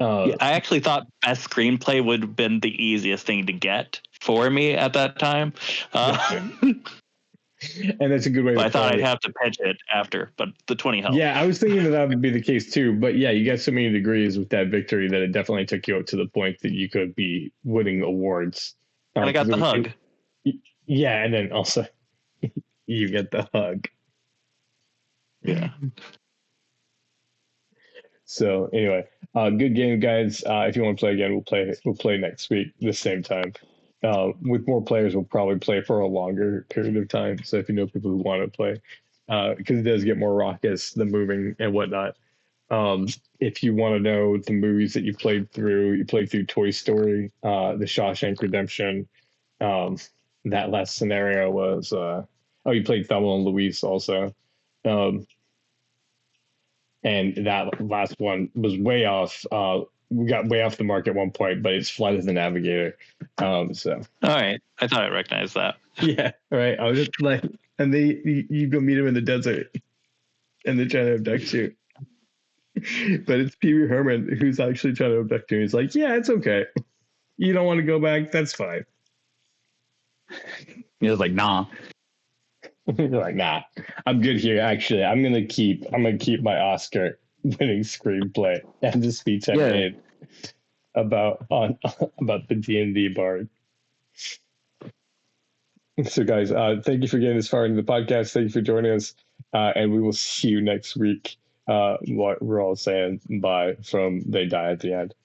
I actually thought best screenplay would have been the easiest thing to get for me at that time. And that's a good way to I thought I'd have to pitch it after, but the 20 helped. Yeah, I was thinking that would be the case too. But yeah, you got so many degrees with that victory that it definitely took you up to the point that you could be winning awards. And I got the hug. Yeah, and then also you get the hug. Yeah. So anyway, good game, guys. If you want to play again, we'll play next week the same time. With more players, we'll probably play for a longer period of time. So if you know people who want to play, because it does get more raucous, the moving and whatnot. If you want to know the movies that you played through Toy Story, the Shawshank Redemption. That last scenario was you played Thelma and Louise also. And that last one was way off. We got way off the mark at one point, but it's Flight of the Navigator. So all right, I thought I recognized that. Yeah, right. I was just like, and you go meet him in the desert, and they're trying to abduct you. But it's Pee Wee Herman who's actually trying to abduct you. He's like, yeah, it's okay. You don't want to go back? That's fine. He was like, nah. You're like, nah, I'm good here. Actually, I'm gonna keep my Oscar-winning screenplay and the speech I made about the D&D bard. So, guys, thank you for getting this far into the podcast. Thank you for joining us, and we will see you next week. What we're all saying bye from They Die at the End.